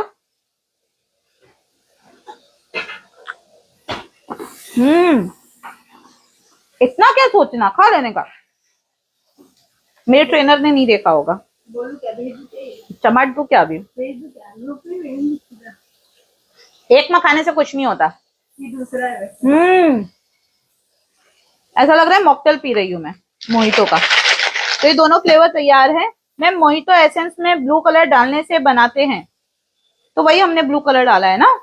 इतना क्या सोचना, खा लेने का। मेरे ट्रेनर ने नहीं देखा होगा। बोलूं क्या, भेज दो? टमाटर दूं क्या? अभी भेज दो क्या? लोग भी भेज दो। एक में खाने से कुछ नहीं होता। ये दूसरा है। ऐसा लग रहा है मॉकटेल पी रही हूँ मैं मोहितो का। तो ये दोनों फ्लेवर तैयार है। मैम मोहितो एसेंस में ब्लू कलर डालने से बनाते हैं, तो वही हमने ब्लू कलर डाला है ना।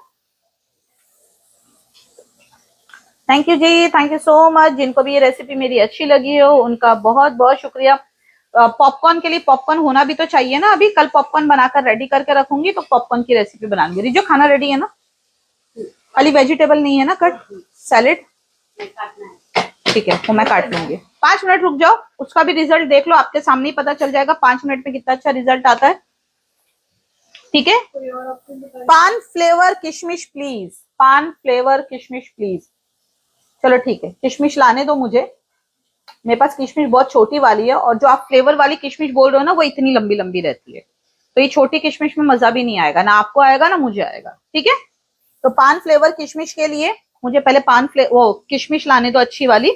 थैंक यू जी, थैंक यू सो मच। जिनको भी ये रेसिपी मेरी अच्छी लगी हो उनका बहुत बहुत शुक्रिया। पॉपकॉर्न के लिए पॉपकॉर्न होना भी तो चाहिए ना। अभी कल पॉपकॉर्न बनाकर रेडी करके रखूंगी, तो पॉपकॉर्न की रेसिपी बनाऊंगी। रिजो खाना रेडी है ना? खाली वेजिटेबल नहीं है ना कट? सैलेड ठीक है, वो मैं काट लूंगी। 5 मिनट रुक जाओ, उसका भी रिजल्ट देख लो, आपके सामने ही पता चल जाएगा 5 मिनट में कितना अच्छा रिजल्ट आता है, ठीक है। पान फ्लेवर किशमिश प्लीज, पान फ्लेवर किशमिश प्लीज। चलो ठीक है, किशमिश लाने दो मुझे, मेरे पास किशमिश बहुत छोटी वाली है, और जो आप फ्लेवर वाली किशमिश बोल रहे हो ना वो इतनी लंबी लंबी रहती है, तो ये छोटी किशमिश में मजा भी नहीं आएगा, ना आपको आएगा ना मुझे आएगा, ठीक है। तो पान फ्लेवर किशमिश के लिए मुझे पहले वो किशमिश लाने दो अच्छी वाली,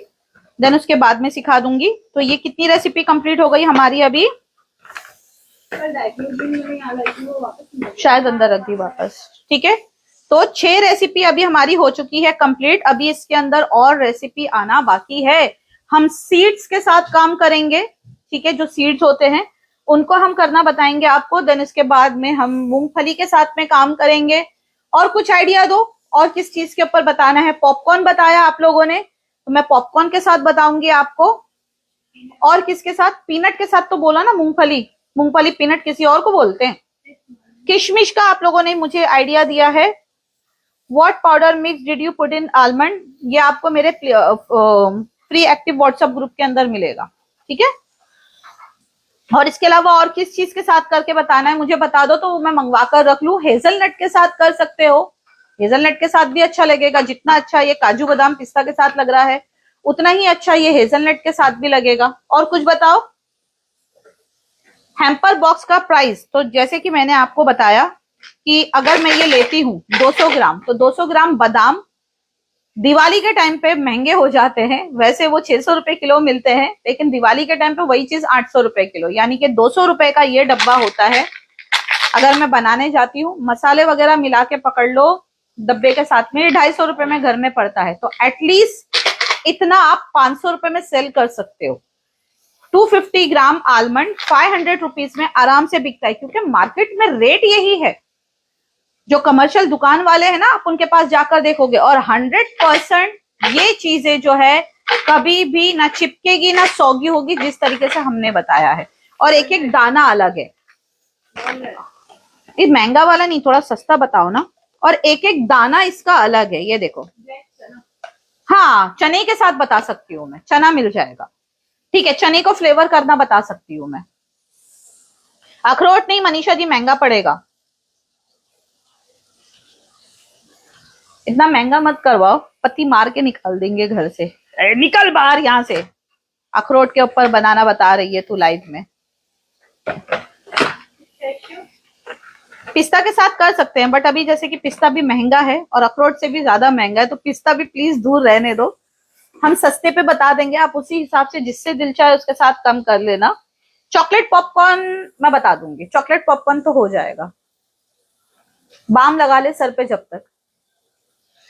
देन उसके बाद में सिखा दूंगी। तो ये कितनी रेसिपी कंप्लीट हो गई हमारी अभी? शायद अंदर रख दी वापस, ठीक है। तो 6 रेसिपी अभी हमारी हो चुकी है कंप्लीट। अभी इसके अंदर और रेसिपी आना बाकी है। हम सीड्स के साथ काम करेंगे, ठीक है। जो सीड्स होते हैं उनको हम करना बताएंगे आपको। देन इसके बाद में हम मूंगफली के साथ में काम करेंगे। और कुछ आइडिया दो, और किस चीज के ऊपर बताना है? पॉपकॉर्न बताया आप लोगों ने, तो मैं पॉपकॉर्न के साथ बताऊंगी आपको। और किसके साथ? पीनट के साथ तो बोला ना, मूंगफली। मूंगफली पीनट किसी और को बोलते हैं। किशमिश का आप लोगों ने मुझे आइडिया दिया है। What powder mix did you put in almond? ये आपको मेरे फ्री एक्टिव व्हाट्सएप ग्रुप के अंदर मिलेगा, ठीक है। और इसके अलावा और किस चीज के साथ करके बताना है मुझे बता दो, तो वो मैं मंगवा कर रख लूं। हेजलनट के साथ कर सकते हो, हेजलनट के साथ भी अच्छा लगेगा। जितना अच्छा ये काजू बादाम पिस्ता के साथ लग रहा है, उतना ही अच्छा ये हेजलनट के साथ भी लगेगा। और कुछ बताओ। हैम्पर बॉक्स का प्राइस, तो जैसे कि मैंने आपको बताया कि अगर मैं ये लेती हूँ 200 ग्राम, तो 200 ग्राम बादाम दिवाली के टाइम पे महंगे हो जाते हैं। वैसे वो 600 रुपए किलो मिलते हैं, लेकिन दिवाली के टाइम पे वही चीज 800 रुपए किलो, यानी कि 200 रुपए का ये डब्बा होता है। अगर मैं बनाने जाती हूँ, मसाले वगैरह मिला के पकड़ लो डब्बे के साथ में, 250 रुपए में घर में पड़ता है। तो एटलीस्ट इतना आप 500 रुपए में सेल कर सकते हो। 250 ग्राम आलमंड 500 रुपीज में आराम से बिकता है, क्योंकि मार्केट में रेट यही है। जो कमर्शियल दुकान वाले हैं ना, आप उनके पास जाकर देखोगे, और 100% ये चीजें जो है कभी भी ना चिपकेगी ना सौगी होगी, जिस तरीके से हमने बताया है। और एक एक दाना अलग है, ये महंगा वाला नहीं, थोड़ा सस्ता बताओ ना। और एक एक दाना इसका अलग है, ये देखो। हाँ, चने के साथ बता सकती हूँ मैं, चना मिल जाएगा, ठीक है। चने को फ्लेवर करना बता सकती हूँ मैं। अखरोट नहीं मनीषा जी, महंगा पड़ेगा। इतना महंगा मत करवाओ, पति मार के निकाल देंगे घर से। निकल बाहर यहाँ से। अखरोट के ऊपर बनाना बता रही है तू लाइव में। पिस्ता के साथ कर सकते हैं, बट अभी जैसे कि पिस्ता भी महंगा है और अखरोट से भी ज्यादा महंगा है, तो पिस्ता भी प्लीज दूर रहने दो। हम सस्ते पे बता देंगे, आप उसी हिसाब से जिससे दिल चाहे उसके साथ कम कर लेना। चॉकलेट पॉपकॉर्न मैं बता दूंगी, चॉकलेट पॉपकॉर्न तो हो जाएगा। बाम लगा ले सर पे, जब तक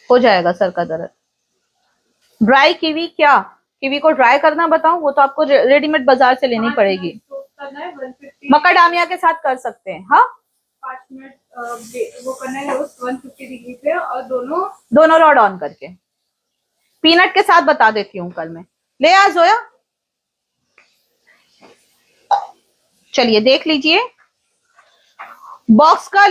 हो जाएगा सर का दर्द। ड्राई कीवी, क्या कीवी को ड्राई करना बताऊं? वो तो आपको रेडीमेड बाजार से लेनी पड़ेगी। मकाडामिया के साथ कर सकते हैं। हाँ, 5 मिनट वो करना है रोस्ट 150 डिग्री पे, और दोनों रॉड ऑन करके। पीनट के साथ बता देती हूँ कल मैं। ले आ जोया, चलिए देख लीजिए। बॉक्स का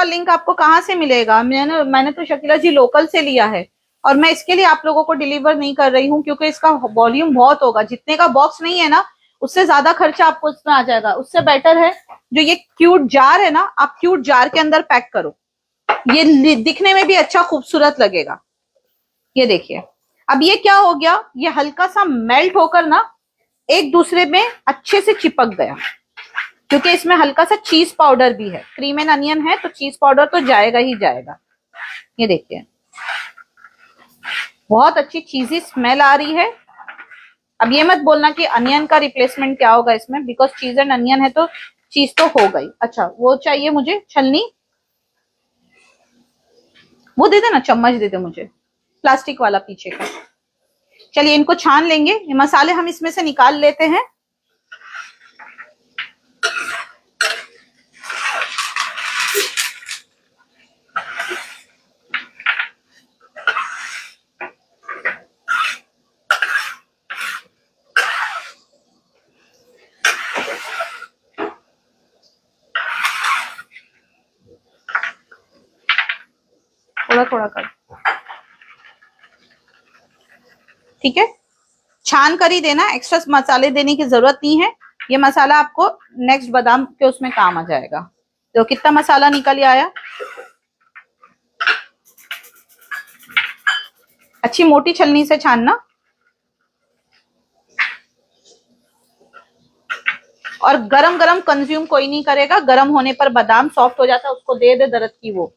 लिंक आपको कहाँ से मिलेगा? मैंने तो शकीला जी लोकल से लिया है, और मैं इसके लिए आप लोगों को डिलीवर नहीं कर रही हूँ, क्योंकि इसका वॉल्यूम बहुत होगा। जितने का बॉक्स नहीं है ना, उससे ज्यादा खर्चा आपको इसमें आ जाएगा। उससे बेटर है जो ये क्यूट जार है ना, आप क्यूट जार के अंदर पैक करो, ये दिखने में भी अच्छा खूबसूरत लगेगा। ये देखिए, अब ये क्या हो गया, ये हल्का सा मेल्ट होकर ना एक दूसरे में अच्छे से चिपक गया, क्योंकि इसमें हल्का सा चीज पाउडर भी है। क्रीम एंड अनियन है तो चीज पाउडर तो जाएगा ही जाएगा। ये देखिए, बहुत अच्छी चीजी स्मेल आ रही है। अब ये मत बोलना कि अनियन का रिप्लेसमेंट क्या होगा इसमें, बिकॉज चीज एंड अनियन है तो चीज तो हो गई। अच्छा, वो चाहिए मुझे छलनी, वो दे देना, चम्मच दे दे मुझे, प्लास्टिक वाला पीछे का। चलिए इनको छान लेंगे, ये मसाले हम इसमें से निकाल लेते हैं। थोड़ा थोड़ा कर, ठीक है। छान कर ही देना, एक्स्ट्रा मसाले देने की जरूरत नहीं है। ये मसाला आपको नेक्स्ट बादाम के उसमें काम आ जाएगा। तो कितना मसाला निकल आया। अच्छी मोटी छलनी से छानना, और गरम गरम कंज्यूम कोई नहीं करेगा। गरम होने पर बादाम सॉफ्ट हो जाता है, उसको दे दे दर्द की वो।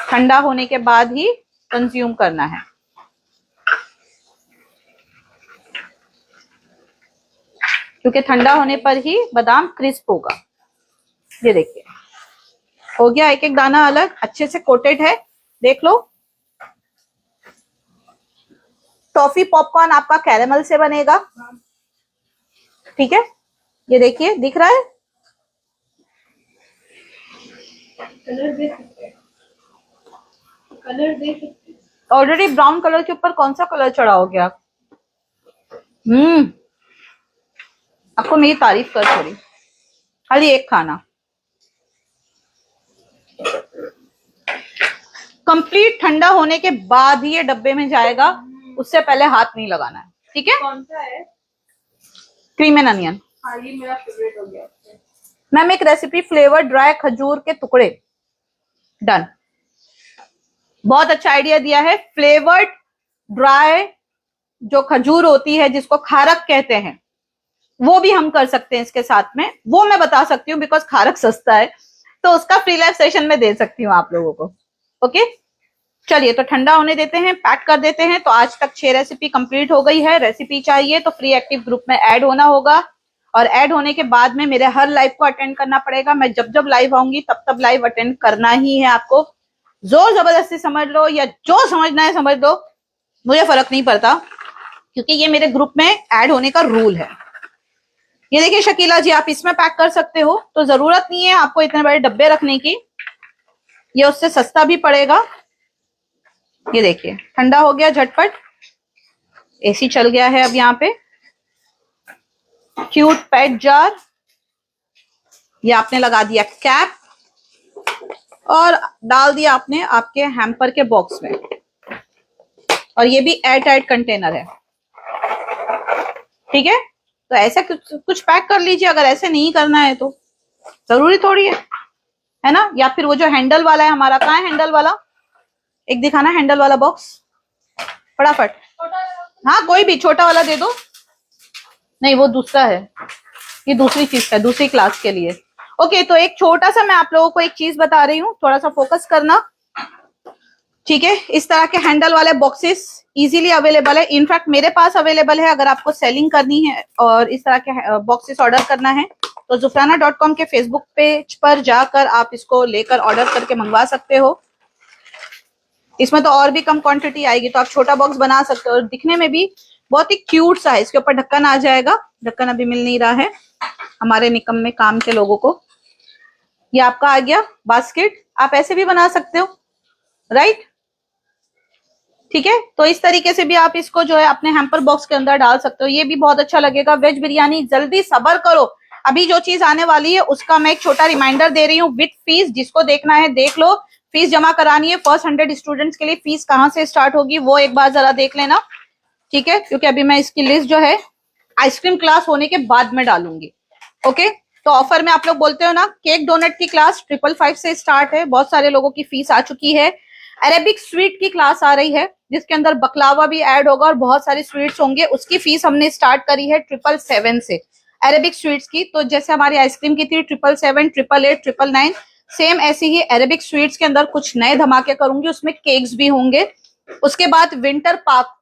ठंडा होने के बाद ही कंज्यूम करना है, क्योंकि ठंडा होने पर ही बादाम क्रिस्प होगा। ये देखिए हो गया, एक एक दाना अलग अच्छे से कोटेड है, देख लो। टॉफी पॉपकॉर्न आपका कैरेमल से बनेगा, ठीक है। ये देखिए, दिख रहा है। कलर दे सकते हैं, कलर दे सकते हैं। ऑलरेडी ब्राउन कलर के ऊपर कौन सा कलर चढ़ा हो गया। आपको मेरी तारीफ कर छोड़ी, खाली एक खाना। कंप्लीट ठंडा होने के बाद ही ये डब्बे में जाएगा, उससे पहले हाथ नहीं लगाना है, ठीक है। कौन सा है? Cream and onion. हाँ, ये मेरा फेवरेट हो गया। मैम एक रेसिपी फ्लेवर ड्राई खजूर के टुकड़े, डन। बहुत अच्छा आइडिया दिया है। फ्लेवर्ड ड्राई जो खजूर होती है जिसको खारक कहते हैं, वो भी हम कर सकते हैं इसके साथ में। वो मैं बता सकती हूँ बिकॉज खारक सस्ता है, तो उसका फ्री लाइव सेशन में दे सकती हूँ आप लोगों को। ओके, चलिए तो ठंडा होने देते हैं, पैक कर देते हैं। तो आज तक 6 रेसिपी कंप्लीट हो गई है। रेसिपी चाहिए तो फ्री एक्टिव ग्रुप में ऐड होना होगा, और ऐड होने के बाद में मेरे हर लाइव को अटेंड करना पड़ेगा। मैं जब जब लाइव आऊंगी तब तब लाइव अटेंड करना ही है आपको। जोर जबरदस्ती समझ लो या जो समझना है समझ लो, मुझे फर्क नहीं पड़ता, क्योंकि ये मेरे ग्रुप में ऐड होने का रूल है। ये देखिए शकीला जी, आप इसमें पैक कर सकते हो, तो जरूरत नहीं है आपको इतने बड़े डब्बे रखने की, ये उससे सस्ता भी पड़ेगा। ये देखिए ठंडा हो गया झटपट, एसी चल गया है अब यहाँ पे। क्यूट पेट जार, ये आपने लगा दिया कैप और डाल दिया आपने आपके हैम्पर के बॉक्स में, और ये भी एयर टाइट कंटेनर है, ठीक है। तो ऐसे कुछ पैक कर लीजिए, अगर ऐसे नहीं करना है तो जरूरी थोड़ी है ना। या फिर वो जो हैंडल वाला है हमारा, कहाँ है हैंडल वाला, एक दिखाना हैंडल वाला बॉक्स फटाफट। हाँ कोई भी छोटा वाला दे दो। नहीं वो दूसरा है, ये दूसरी चीज है, दूसरी क्लास के लिए। ओके, तो एक छोटा सा मैं आप लोगों को एक चीज बता रही हूँ, थोड़ा सा फोकस करना, ठीक है। इस तरह के हैंडल वाले बॉक्सेस इजीली अवेलेबल है, इनफैक्ट मेरे पास अवेलेबल है। अगर आपको सेलिंग करनी है और इस तरह के बॉक्सेस ऑर्डर करना है तो zufrana.com के फेसबुक पेज पर जाकर आप इसको लेकर ऑर्डर करके मंगवा सकते हो। इसमें तो और भी कम क्वांटिटी आएगी, तो आप छोटा बॉक्स बना सकते हो। और दिखने में भी बहुत ही क्यूट सा है, इसके ऊपर ढक्कन आ जाएगा, ढक्कन अभी मिल नहीं रहा है हमारे निकम्मे काम के लोगों को। ये आपका आ गया बास्केट, आप ऐसे भी बना सकते हो, राइट, ठीक है। तो इस तरीके से भी आप इसको जो है अपने हैम्पर बॉक्स के अंदर डाल सकते हो, ये भी बहुत अच्छा लगेगा। वेज बिरयानी, जल्दी सब्र करो, अभी जो चीज आने वाली है उसका मैं एक छोटा रिमाइंडर दे रही हूँ विद फीस। जिसको देखना है देख लो, फीस जमा करानी है। फर्स्ट 100 स्टूडेंट्स के लिए फीस कहाँ से स्टार्ट होगी वो एक बार जरा देख लेना, ठीक है, क्योंकि अभी मैं इसकी लिस्ट जो है आइसक्रीम क्लास होने के बाद में डालूंगी। ओके, तो ऑफर में आप लोग बोलते हो ना, केक डोनट की क्लास 555 से स्टार्ट है, बहुत सारे लोगों की फीस आ चुकी है। अरेबिक स्वीट की क्लास आ रही है जिसके अंदर बकलावा भी ऐड होगा और बहुत सारी स्वीट्स होंगे, उसकी फीस हमने स्टार्ट करी है 777 से, अरेबिक स्वीट्स की। तो जैसे हमारी आइसक्रीम की थी 777, 888, 999, सेम ऐसी ही अरेबिक स्वीट्स के अंदर कुछ नए धमाके करूंगी, उसमें केक्स भी होंगे। उसके बाद विंटर पार्क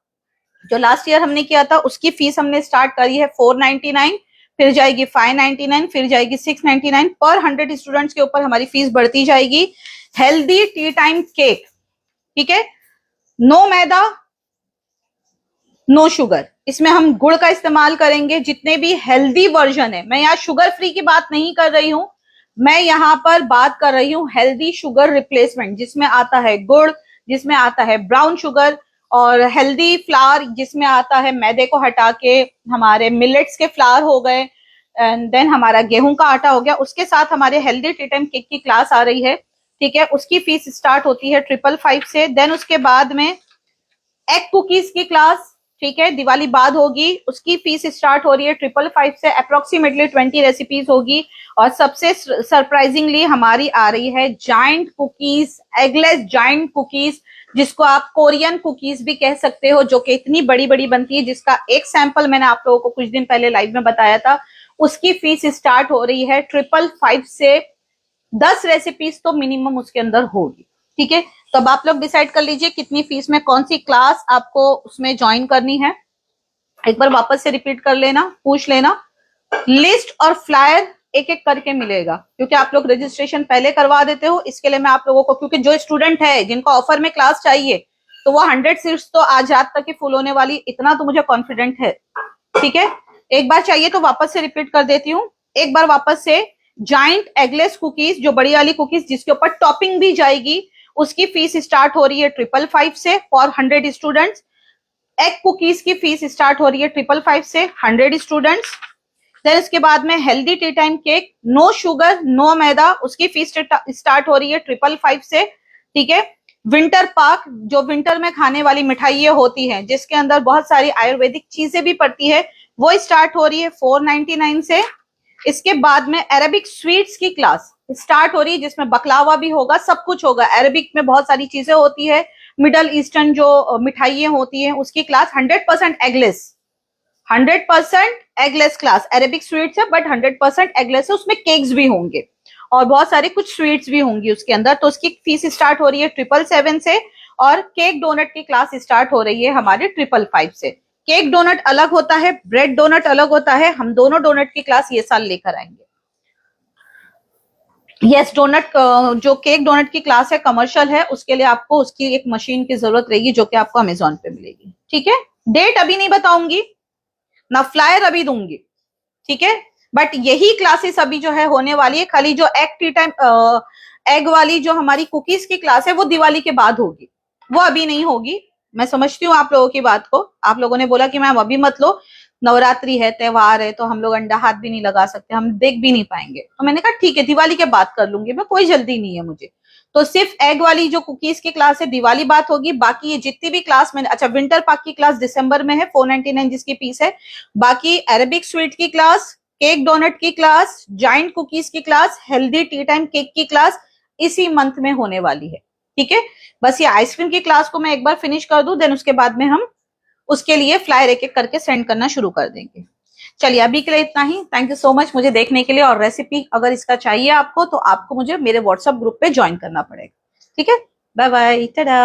जो लास्ट ईयर हमने किया था उसकी फीस हमने स्टार्ट करी है 499, फिर जाएगी 599, फिर जाएगी 699। पर 100 स्टूडेंट्स के ऊपर हमारी फीस बढ़ती जाएगी। हेल्दी टी टाइम केक, ठीक है, नो मैदा नो शुगर, इसमें हम गुड़ का इस्तेमाल करेंगे। जितने भी हेल्दी वर्जन है, मैं यहाँ शुगर फ्री की बात नहीं कर रही हूं, मैं यहाँ पर बात कर रही हूँ हेल्दी शुगर रिप्लेसमेंट, जिसमें आता है गुड़, जिसमें आता है ब्राउन शुगर, और हेल्दी फ्लावर जिसमें आता है मैदे को हटा के हमारे मिलेट्स के फ्लावर हो गए, एंड देन हमारा गेहूं का आटा हो गया। उसके साथ हमारे हेल्दी टी टाइम केक की क्लास आ रही है, ठीक है, उसकी फीस स्टार्ट होती है 555 से। देन उसके बाद में एग कुकीज की क्लास, ठीक है, दिवाली बाद होगी, उसकी फीस स्टार्ट हो रही है 555 से, अप्रोक्सीमेटली 20 रेसिपीज होगी। और सबसे सरप्राइजिंगली हमारी आ रही है giant cookies, eggless giant cookies, जिसको आप कोरियन कुकीज भी कह सकते हो, जो कि इतनी बड़ी बड़ी बनती है, जिसका एक सैंपल मैंने आप लोगों को कुछ दिन पहले लाइव में बताया था। उसकी फीस स्टार्ट हो रही है 555 से, 10 रेसिपीज तो मिनिमम उसके अंदर होगी, ठीक है। तो अब आप लोग डिसाइड कर लीजिए कितनी फीस में कौन सी क्लास आपको उसमें ज्वाइन करनी है। एक बार वापस से रिपीट कर लेना, पूछ लेना, लिस्ट और फ्लायर एक एक करके मिलेगा, क्योंकि आप लोग रजिस्ट्रेशन पहले करवा देते हो। इसके लिए मैं आप लोगों को, क्योंकि जो स्टूडेंट है जिनको ऑफर में क्लास चाहिए, तो वो 100 सीट्स तो आज रात तक ही फुल होने वाली, इतना तो मुझे कॉन्फिडेंट है, ठीक है। एक बार चाहिए तो वापस से रिपीट कर देती हूँ, एक बार वापस से। जाइंट एगलेस कुकीज, जो बड़ी वाली कुकीज जिसके ऊपर टॉपिंग भी जाएगी, उसकी फीस स्टार्ट हो रही है 555 से फॉर 100 स्टूडेंट्स। एग कुकीज की फीस स्टार्ट हो रही है 555 से 100 स्टूडेंट्स। देन इसके बाद में healthy tea time cake, no sugar no मैदा, उसकी फीस स्टार्ट हो रही है 555 से, ठीक है। विंटर पाक, जो विंटर में खाने वाली मिठाइयाँ होती हैं जिसके अंदर बहुत सारी आयुर्वेदिक चीजें भी पड़ती है, वो स्टार्ट हो रही है 499 से। इसके बाद में अरेबिक स्वीट्स की क्लास स्टार्ट हो रही है जिसमें बकलावा भी होगा, सब कुछ होगा। अरेबिक में बहुत सारी चीजें होती है, मिडल ईस्टर्न जो मिठाइयाँ होती हैं उसकी class 100% eggless, 100% eggless class. Arabic sweets है बट 100% एगलेस है, उसमें केक्स भी होंगे और बहुत सारे कुछ स्वीट्स भी होंगी उसके अंदर। तो उसकी फीस स्टार्ट हो रही है 777 से, और केक डोनट की क्लास स्टार्ट हो रही है हमारे 555 से। केक डोनट अलग होता है, ब्रेड डोनट अलग होता है। हम दोनों डोनट की क्लास ये साल लेकर आएंगे। यस, डोनट जो केक डोनट की क्लास है कमर्शियल है, उसके लिए आपको उसकी एक मशीन की जरूरत रहेगी जो कि आपको अमेजोन पे मिलेगी। ठीक है, डेट अभी नहीं बताऊंगी ना, फ्लायर अभी दूंगी, ठीक है। बट यही क्लासेस अभी जो है होने वाली है। खाली जो एग टी टाइम एग वाली जो हमारी कुकीज की क्लास है वो दिवाली के बाद होगी, वो अभी नहीं होगी। मैं समझती हूँ आप लोगों की बात को। आप लोगों ने बोला कि मैम अभी मत लो, नवरात्रि है, त्योहार है, तो हम लोग अंडा हाथ भी नहीं लगा सकते, हम देख भी नहीं पाएंगे। तो मैंने कहा ठीक है, दिवाली के बाद कर लूंगी मैं, कोई जल्दी नहीं है मुझे। तो सिर्फ एग वाली जो कुकीज की क्लास है दिवाली बात होगी। बाकी ये जितनी भी क्लास मैंने, अच्छा विंटर पाक की क्लास दिसंबर में है 499 जिसकी फीस है। बाकी अरेबिक स्वीट की क्लास, केक डोनट की क्लास, जाइंट कुकीज की class, healthy tea time cake की क्लास इसी मंथ में होने वाली है। ठीक है, बस ये आइसक्रीम की क्लास को मैं एक बार फिनिश कर दूं, देन उसके बाद में हम उसके लिए फ्लायर एक एक करके सेंड करना शुरू कर देंगे। चलिए अभी के लिए इतना ही। थैंक यू सो मच मुझे देखने के लिए। और रेसिपी अगर इसका चाहिए आपको तो आपको मुझे मेरे व्हाट्सएप ग्रुप पे ज्वाइन करना पड़ेगा। ठीक है, बाय बाय, टाटा।